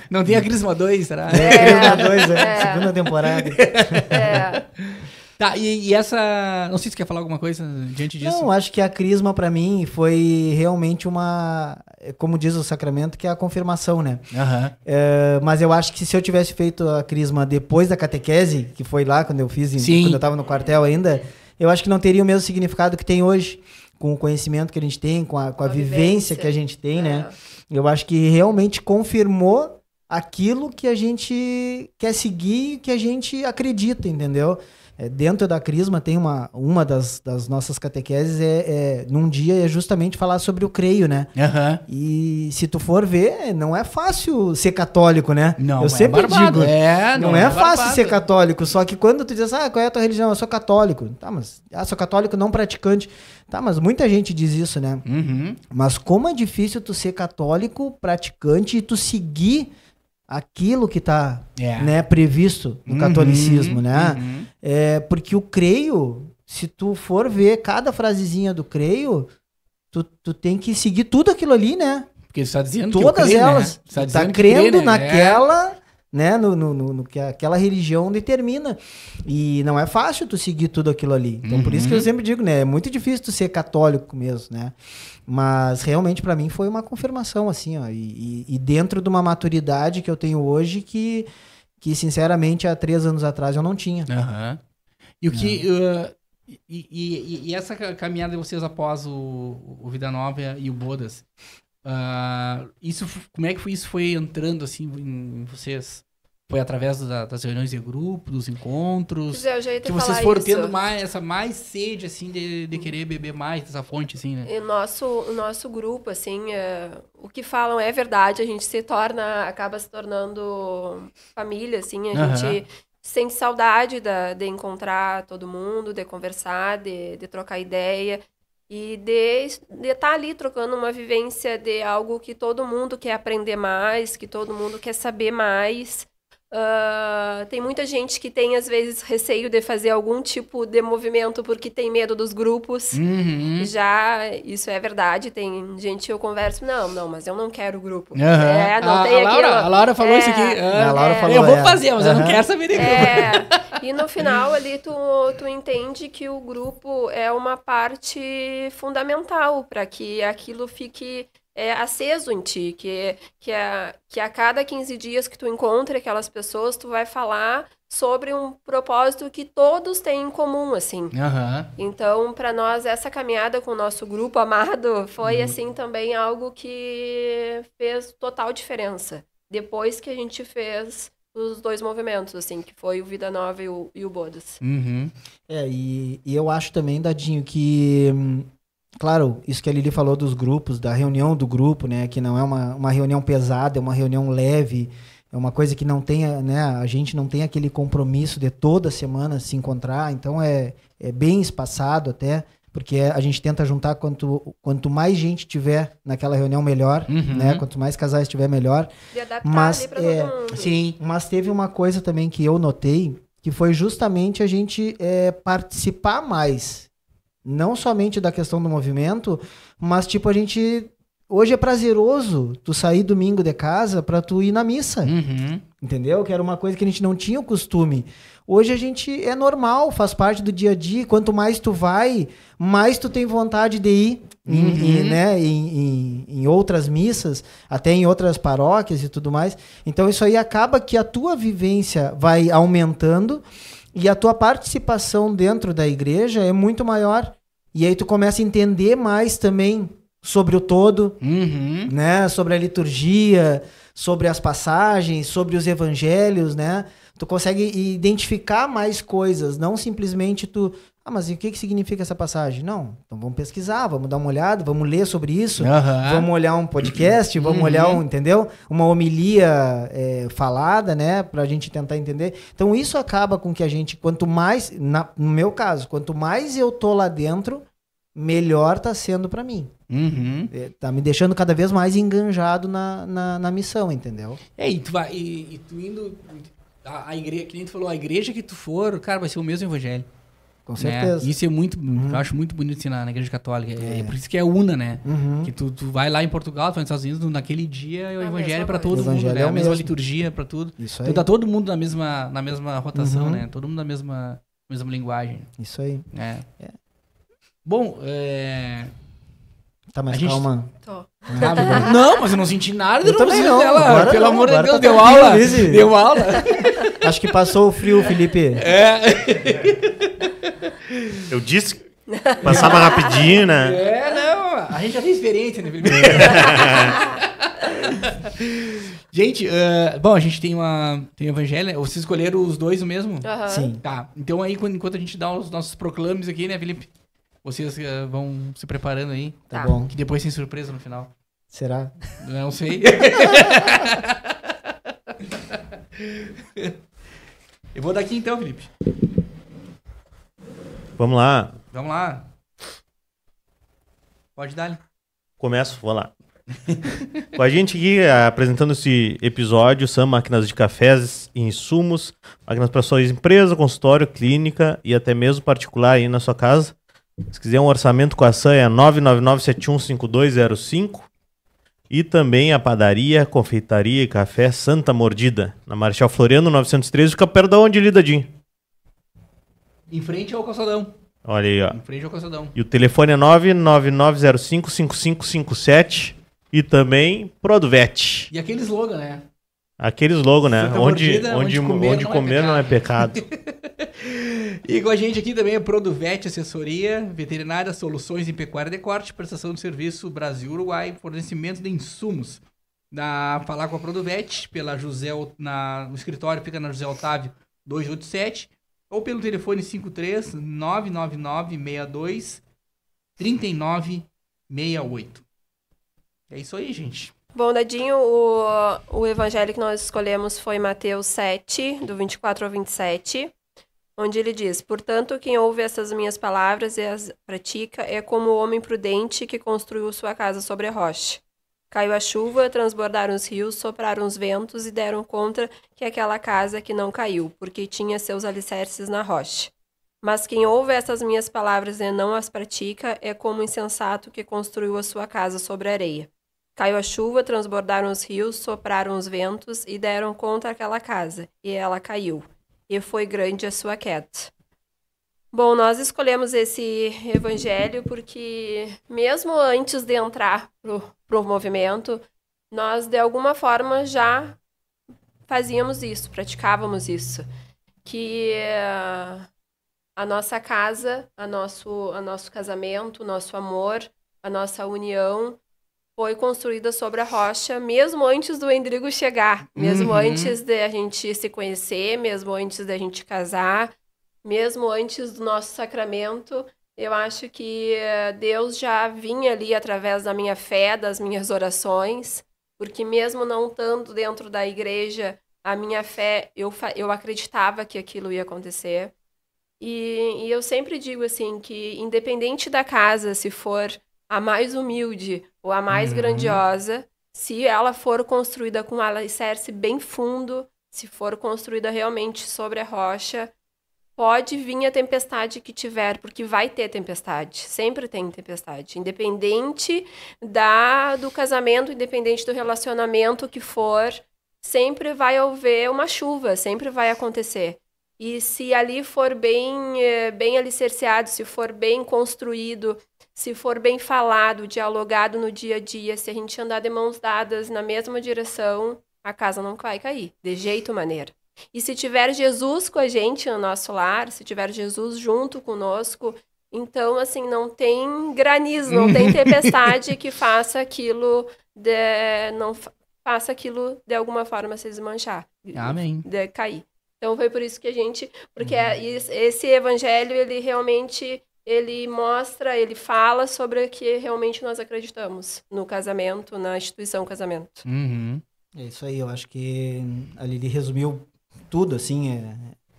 Não tem a Crisma 2, será? Crisma 2, segunda temporada. Tá, e essa... Não sei se você quer falar alguma coisa diante disso. Não, acho que a Crisma, pra mim, foi realmente como diz o sacramento, que é a confirmação, né? Mas eu acho que se eu tivesse feito a Crisma depois da catequese, que foi lá quando eu fiz, quando eu tava no quartel ainda, eu acho que não teria o mesmo significado que tem hoje. Com o conhecimento que a gente tem, com a vivência que a gente tem, né? Eu acho que realmente confirmou aquilo que a gente quer seguir, que a gente acredita, entendeu? Dentro da Crisma tem uma das nossas catequeses num dia é justamente falar sobre o creio, né? E se tu for ver, não é fácil ser católico, né? Não, eu sempre digo, não é fácil ser católico, só que quando tu diz, qual é a tua religião? Eu sou católico. Tá, mas sou católico não praticante. Tá, mas muita gente diz isso, né? Mas como é difícil tu ser católico, praticante e tu seguir aquilo que está né, previsto no catolicismo, né? Porque o creio, se tu for ver cada frasezinha do creio, tu tem que seguir tudo aquilo ali, né? Porque você está dizendo todas que elas. Né? Tu tá crendo naquela, né? No que aquela religião determina. E não é fácil tu seguir tudo aquilo ali. Então, por isso que eu sempre digo, né? É muito difícil tu ser católico mesmo, né? Mas realmente para mim foi uma confirmação, assim, ó. E dentro de uma maturidade que eu tenho hoje que sinceramente, há 3 anos atrás eu não tinha. E o que... E essa caminhada de vocês após o Vida Nova e o Bodas, como é que isso foi entrando, assim, em vocês? Foi através das reuniões de grupo, dos encontros? Eu já ia te que vocês foram tendo mais sede, assim, de querer beber mais dessa fonte, assim, né? E o nosso grupo, assim, o que falam é verdade. A gente acaba se tornando família, assim. A gente sente saudade de encontrar todo mundo, de conversar, de trocar ideia. E de estar ali trocando uma vivência de algo que todo mundo quer aprender mais, que todo mundo quer saber mais. Tem muita gente que tem, às vezes, receio de fazer algum tipo de movimento porque tem medo dos grupos. Já, isso é verdade. Tem gente que eu converso, não, mas eu não quero grupo. Não tem aquilo. A Laura falou isso aqui. A Laura falou, eu vou fazer, mas eu não quero saber de grupo. E no final ali tu entende que o grupo é uma parte fundamental para que aquilo fique aceso em ti, que a cada 15 dias que tu encontra aquelas pessoas, tu vai falar sobre um propósito que todos têm em comum, assim. Então, para nós, essa caminhada com o nosso grupo amado foi, assim, também algo que fez total diferença. Depois que a gente fez os 2 movimentos, assim, que foi o Vida Nova e o Bodas. E eu acho também, Dadinho, que... Claro, isso que a Lili falou dos grupos, da reunião do grupo, né? Que não é uma reunião pesada, é uma reunião leve, é uma coisa que não tem, né, a gente não tem aquele compromisso de toda semana se encontrar, então é bem espaçado até, porque a gente tenta juntar quanto mais gente tiver naquela reunião, melhor, né? Quanto mais casais tiver, melhor. E adaptar mas, ali pra todo mundo. Sim, mas teve uma coisa também que eu notei, que foi justamente a gente participar mais. Não somente da questão do movimento, mas tipo, a gente... Hoje é prazeroso tu sair domingo de casa pra tu ir na missa. Entendeu? Que era uma coisa que a gente não tinha o costume. Hoje a gente é normal, faz parte do dia a dia. Quanto mais tu vai, mais tu tem vontade de ir em outras missas, até em outras paróquias e tudo mais. Então isso aí acaba que a tua vivência vai aumentando e a tua participação dentro da igreja é muito maior. E aí tu começa a entender mais também sobre o todo, né? Sobre a liturgia, sobre as passagens, sobre os evangelhos, né? Tu consegue identificar mais coisas, não simplesmente tu... Ah, mas e o que significa essa passagem? Não, então vamos pesquisar, vamos dar uma olhada, vamos ler sobre isso, vamos olhar um podcast, vamos olhar entendeu? Uma homilia falada, né? Pra gente tentar entender. Então isso acaba com que a gente, quanto mais, no meu caso, quanto mais eu tô lá dentro, melhor tá sendo pra mim. Tá me deixando cada vez mais enganjado na missão, entendeu? E tu vai, e tu indo, a igreja, que nem tu falou, a igreja que tu for, cara, vai ser o mesmo evangelho. Com certeza. Né? Isso é muito, eu acho muito bonito assim, na igreja católica. É por isso que é una, né? Que tu vai lá em Portugal, tu vai nos Estados Unidos, naquele dia é o evangelho pra todo mundo, né? É a mesma liturgia pra tudo. Isso aí. Então tá todo mundo na mesma rotação, né? Todo mundo na mesma linguagem. Isso aí. Bom, Tá, mas calma. Tô. Não, mas eu não senti nada. Eu também não. Dela. Agora Pelo não, amor de agora Deus, tá deu tranquilo, aula. Lizzy. Deu aula. Acho que passou o frio, Felipe. Eu disse que passava rapidinho, né? Não. A gente já tem experiência, né, Felipe? Gente, bom, a gente tem um evangelho, né? Vocês escolheram os dois o mesmo? Sim. Tá, então aí enquanto a gente dá os nossos proclames aqui, né, Felipe? Vocês vão se preparando aí. Tá bom. Que depois tem surpresa no final. Será? Não sei. Eu vou daqui então, Felipe. Vamos lá. Vamos lá. Pode dar. Começo, vou lá. Com a gente aqui apresentando esse episódio, são máquinas de cafés e insumos, máquinas para sua empresa, consultório, clínica e até mesmo particular aí na sua casa. Se quiser um orçamento com a SAM é 999715205. E também a padaria, confeitaria e café Santa Mordida, na Marechal Floriano 913, fica perto da onde, Lidadinho? Em frente ao calçadão. Olha aí, ó. Em frente ao calçadão. E o telefone é 999055557 e também Produvet. E aquele slogan, né? Aquele slogan, né? Santa Onde Mordida, comer não é pecado. E com a gente aqui também é Produvet Assessoria Veterinária, Soluções em Pecuária de Corte, prestação de serviço Brasil-Uruguai, fornecimento de insumos. Falar com a Produvet, pela no escritório fica na José Otávio 287, ou pelo telefone 53 999 62 3968. É isso aí, gente. Bom, Dadinho, o evangelho que nós escolhemos foi Mateus 7, do 24 ao 27, onde ele diz: Portanto, quem ouve essas minhas palavras e as pratica é como o homem prudente que construiu sua casa sobre a rocha. Caiu a chuva, transbordaram os rios, sopraram os ventos e deram contra que aquela casa que não caiu, porque tinha seus alicerces na rocha. Mas quem ouve essas minhas palavras e não as pratica é como o insensato que construiu a sua casa sobre a areia. Caiu a chuva, transbordaram os rios, sopraram os ventos e deram contra aquela casa, e ela caiu, e foi grande a sua queda. Bom, nós escolhemos esse evangelho porque, mesmo antes de entrar pro movimento, nós, de alguma forma, já fazíamos isso, praticávamos isso. Que a nossa casa, a nosso casamento, o nosso amor, a nossa união foi construída sobre a rocha, mesmo antes do Endrigo chegar, mesmo antes de a gente se conhecer, mesmo antes de a gente casar, mesmo antes do nosso sacramento. Eu acho que Deus já vinha ali através da minha fé, das minhas orações, porque mesmo não estando dentro da igreja, a minha fé, eu acreditava que aquilo ia acontecer. E eu sempre digo assim, que independente da casa, se for a mais humilde ou a mais grandiosa, se ela for construída com um alicerce bem fundo, se for construída realmente sobre a rocha, pode vir a tempestade que tiver, porque vai ter tempestade. Sempre tem tempestade. Independente do casamento, independente do relacionamento que for, sempre vai haver uma chuva, sempre vai acontecer. E se ali for bem alicerceado, se for bem construído, se for bem falado, dialogado no dia a dia, se a gente andar de mãos dadas na mesma direção, a casa não vai cair, de jeito maneira. E se tiver Jesus com a gente no nosso lar, se tiver Jesus junto conosco, então, assim, não tem granizo, não tem tempestade que faça aquilo faça aquilo de alguma forma se desmanchar. Amém. De cair. Então, foi por isso que a gente... Porque esse evangelho, ele realmente... Ele mostra, ele fala sobre o que realmente nós acreditamos no casamento, na instituição casamento. É isso aí, eu acho que a Lili resumiu tudo, assim,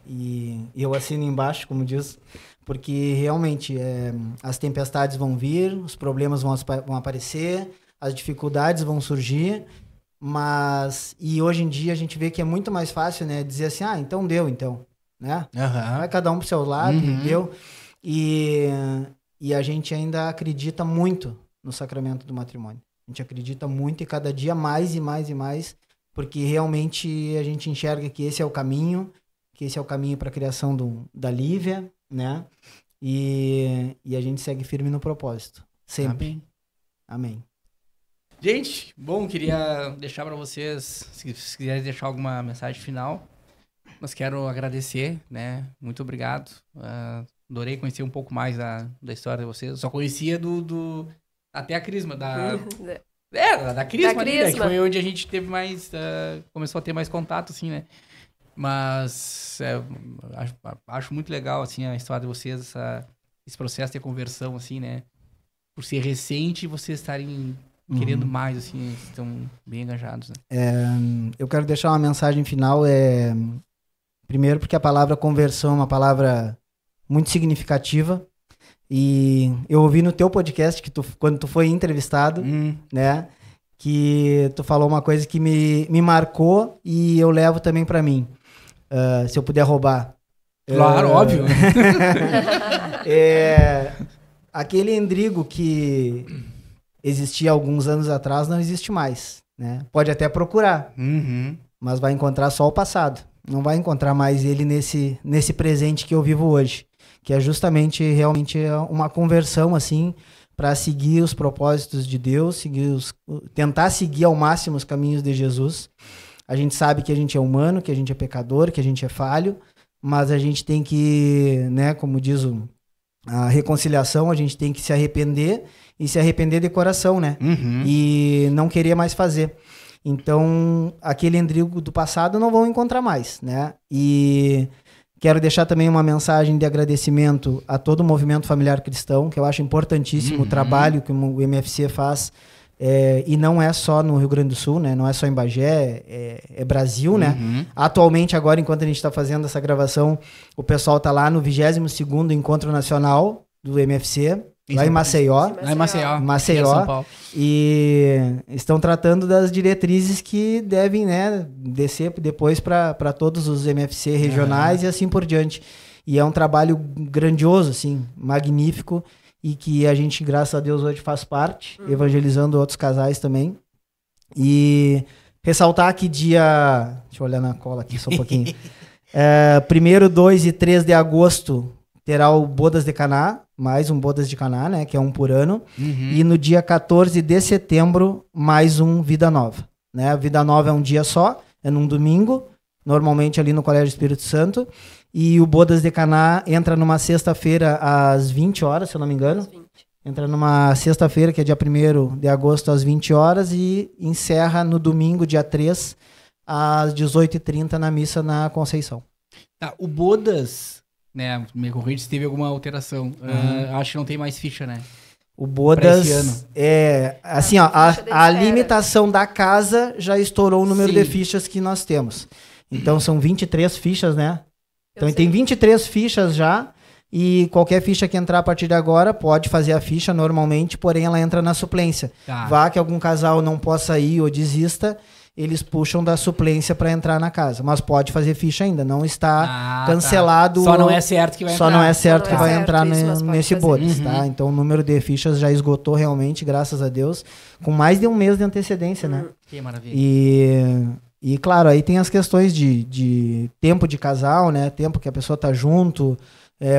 e eu assino embaixo, como diz, porque realmente as tempestades vão vir, os problemas vão aparecer, as dificuldades vão surgir, e hoje em dia a gente vê que é muito mais fácil, né, dizer assim, então deu, então, né? Vai cada um pro seu lado, deu. E a gente ainda acredita muito no sacramento do matrimônio. A gente acredita muito e cada dia mais e mais e mais, porque realmente a gente enxerga que esse é o caminho, para a criação da Lívia, né? E a gente segue firme no propósito. Sempre. Amém. Gente, bom, queria deixar para vocês, se quiserem deixar alguma mensagem final, mas quero agradecer, né? Muito obrigado. Adorei conhecer um pouco mais da história de vocês. Eu só conhecia até a Crisma, da Crisma ali, né? Que foi onde a gente teve mais, começou a ter mais contato, assim, né? Mas acho muito legal, assim, a história de vocês, esse processo de conversão, assim, né? Por ser recente, vocês estarem querendo mais, assim, estão bem engajados, né? Eu quero deixar uma mensagem final, primeiro porque a palavra conversão é uma palavra muito significativa, e eu ouvi no teu podcast, quando tu foi entrevistado, né, que tu falou uma coisa que me marcou e eu levo também pra mim, se eu puder roubar. Claro, óbvio. Aquele Endrigo que existia alguns anos atrás não existe mais, né? Pode até procurar, mas vai encontrar só o passado. Não vai encontrar mais ele nesse presente que eu vivo hoje, que é justamente realmente uma conversão, assim, para seguir os propósitos de Deus, tentar seguir ao máximo os caminhos de Jesus. A gente sabe que a gente é humano, que a gente é pecador, que a gente é falho, mas a gente tem que, né, como diz a reconciliação, a gente tem que se arrepender, e se arrepender de coração, né? E não querer mais fazer. Então, aquele Endrigo do passado não vão encontrar mais, né? E quero deixar também uma mensagem de agradecimento a todo o movimento familiar cristão, que eu acho importantíssimo o trabalho que o MFC faz, e não é só no Rio Grande do Sul, né? Não é só em Bagé, é Brasil, né? Atualmente, agora, enquanto a gente está fazendo essa gravação, o pessoal está lá no 22º Encontro Nacional do MFC, lá em Maceió. Lá em Maceió. São Paulo. E estão tratando das diretrizes que devem, né, descer depois para todos os MFC regionais e assim por diante. E é um trabalho grandioso, assim, magnífico, e que a gente, graças a Deus, hoje faz parte, evangelizando outros casais também. E ressaltar que dia... Deixa eu olhar na cola aqui só um pouquinho. 1º, 2 e 3 de agosto terá o Bodas de Caná, mais um Bodas de Caná, né, que é um por ano. E no dia 14 de setembro, mais um Vida Nova. Né? A Vida Nova é um dia só, é num domingo, normalmente ali no Colégio Espírito Santo. E o Bodas de Caná entra numa sexta-feira às 20 horas, se eu não me engano. Entra numa sexta-feira, que é dia 1º de agosto, às 20 horas, e encerra no domingo, dia 3, às 18h30, na missa na Conceição. Tá, o Bodas, né, me corrija se teve alguma alteração. Acho que não tem mais ficha, né? O Bodas é assim, ó, a limitação da casa já estourou o número de fichas que nós temos. Então são 23 fichas, né? Então tem 23 fichas já. E qualquer ficha que entrar a partir de agora pode fazer a ficha normalmente, porém ela entra na suplência. Tá. Vá que algum casal não possa ir ou desista, eles puxam da suplência para entrar na casa. Mas pode fazer ficha ainda, não está cancelado. Tá. Só não é certo que vai entrar. Só não é certo que vai entrar isso, nesse bodas, tá? Então o número de fichas já esgotou realmente, graças a Deus, com mais de um mês de antecedência, né? Que maravilha. E claro, aí tem as questões de tempo de casal, né? Tempo que a pessoa tá junto.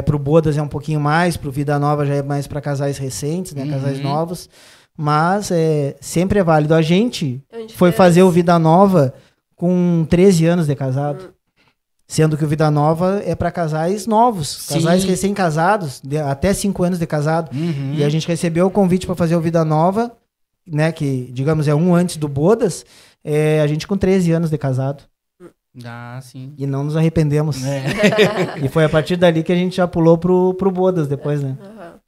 Pro bodas é um pouquinho mais, pro Vida Nova já é mais para casais recentes, né? Casais novos. Mas sempre é válido. A gente foi fazer o Vida Nova com 13 anos de casado. Sendo que o Vida Nova é para casais novos. Casais recém-casados, até 5 anos de casado. E a gente recebeu o convite para fazer o Vida Nova, né? Que, digamos, é um antes do bodas. A gente com 13 anos de casado. Ah, sim. E não nos arrependemos. E foi a partir dali que a gente já pulou pro bodas depois, né?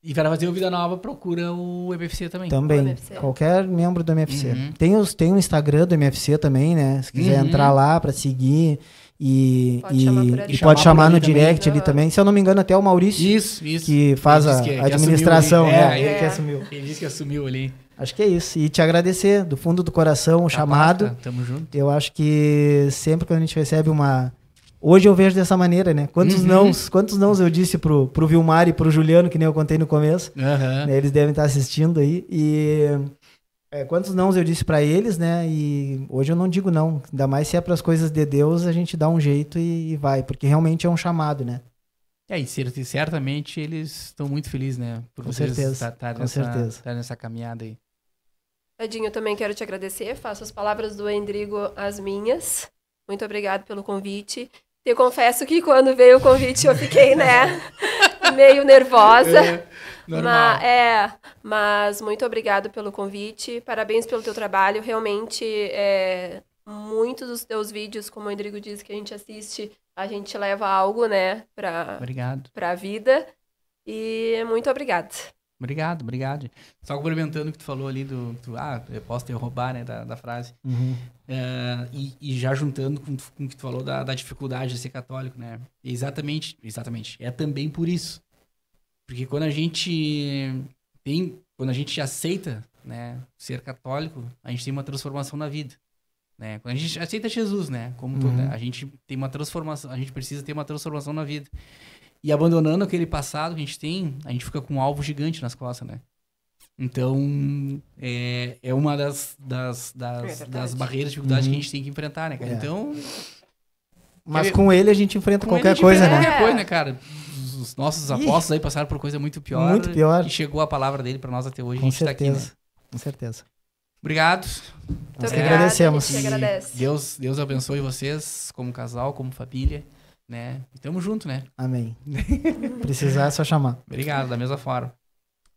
E para fazer o Vida Nova, procura o MFC também. Também. MFC. Qualquer membro do MFC. Tem o Instagram do MFC também, né? Se quiser entrar lá para seguir e pode chamar no direct também. Ali também. Se eu não me engano, até o Maurício. Isso. Que faz a administração. Ele que assumiu. Ele disse que assumiu ali. Acho que é isso. E te agradecer do fundo do coração o chamado. Tamo junto. Eu acho que sempre que a gente recebe uma... Hoje eu vejo dessa maneira, né? Quantos nãos eu disse pro Vilmar e pro Juliano, que nem eu contei no começo. Né? Eles devem estar assistindo aí. E quantos nãos eu disse pra eles, né? E hoje eu não digo não. Ainda mais se é pras coisas de Deus, a gente dá um jeito e vai. Porque realmente é um chamado, né? E certamente eles estão muito felizes, né? Por vocês estar nessa caminhada aí. Edinho, eu também quero te agradecer. Faço as palavras do Endrigo as minhas. Muito obrigado pelo convite. Eu confesso que quando veio o convite eu fiquei, né, meio nervosa. Normal. Mas muito obrigado pelo convite. Parabéns pelo teu trabalho. Realmente, muitos dos teus vídeos, como o Endrigo disse, que a gente assiste, a gente leva algo, né, pra vida. E muito obrigado. Obrigado. Só complementando o que tu falou ali eu posso derrubar, né, da frase. E já juntando com o que tu falou da dificuldade de ser católico, né? Exatamente. É também por isso. Porque quando a gente aceita, né, ser católico, a gente tem uma transformação na vida. Né? Quando a gente aceita Jesus, né, como todo, né? A gente tem uma transformação, a gente precisa ter uma transformação na vida. E abandonando aquele passado que a gente fica com um alvo gigante nas costas, né? Então, é uma das barreiras, dificuldades que a gente tem que enfrentar, né, cara? Então... Mas com ele a gente enfrenta qualquer coisa, né? Qualquer coisa, né, cara? Os nossos apóstolos aí passaram por coisa muito pior. Muito pior. E chegou a palavra dele pra nós até hoje. Com a gente certeza. tá aqui, né? Com certeza. Obrigado. Nós que agradecemos. A gente agradece. Deus abençoe vocês como casal, como família, né? E tamo junto, né? Amém. Precisar é só chamar. Obrigado, da mesma forma.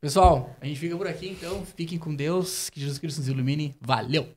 Pessoal, a gente fica por aqui, então. Fiquem com Deus. Que Jesus Cristo nos ilumine. Valeu!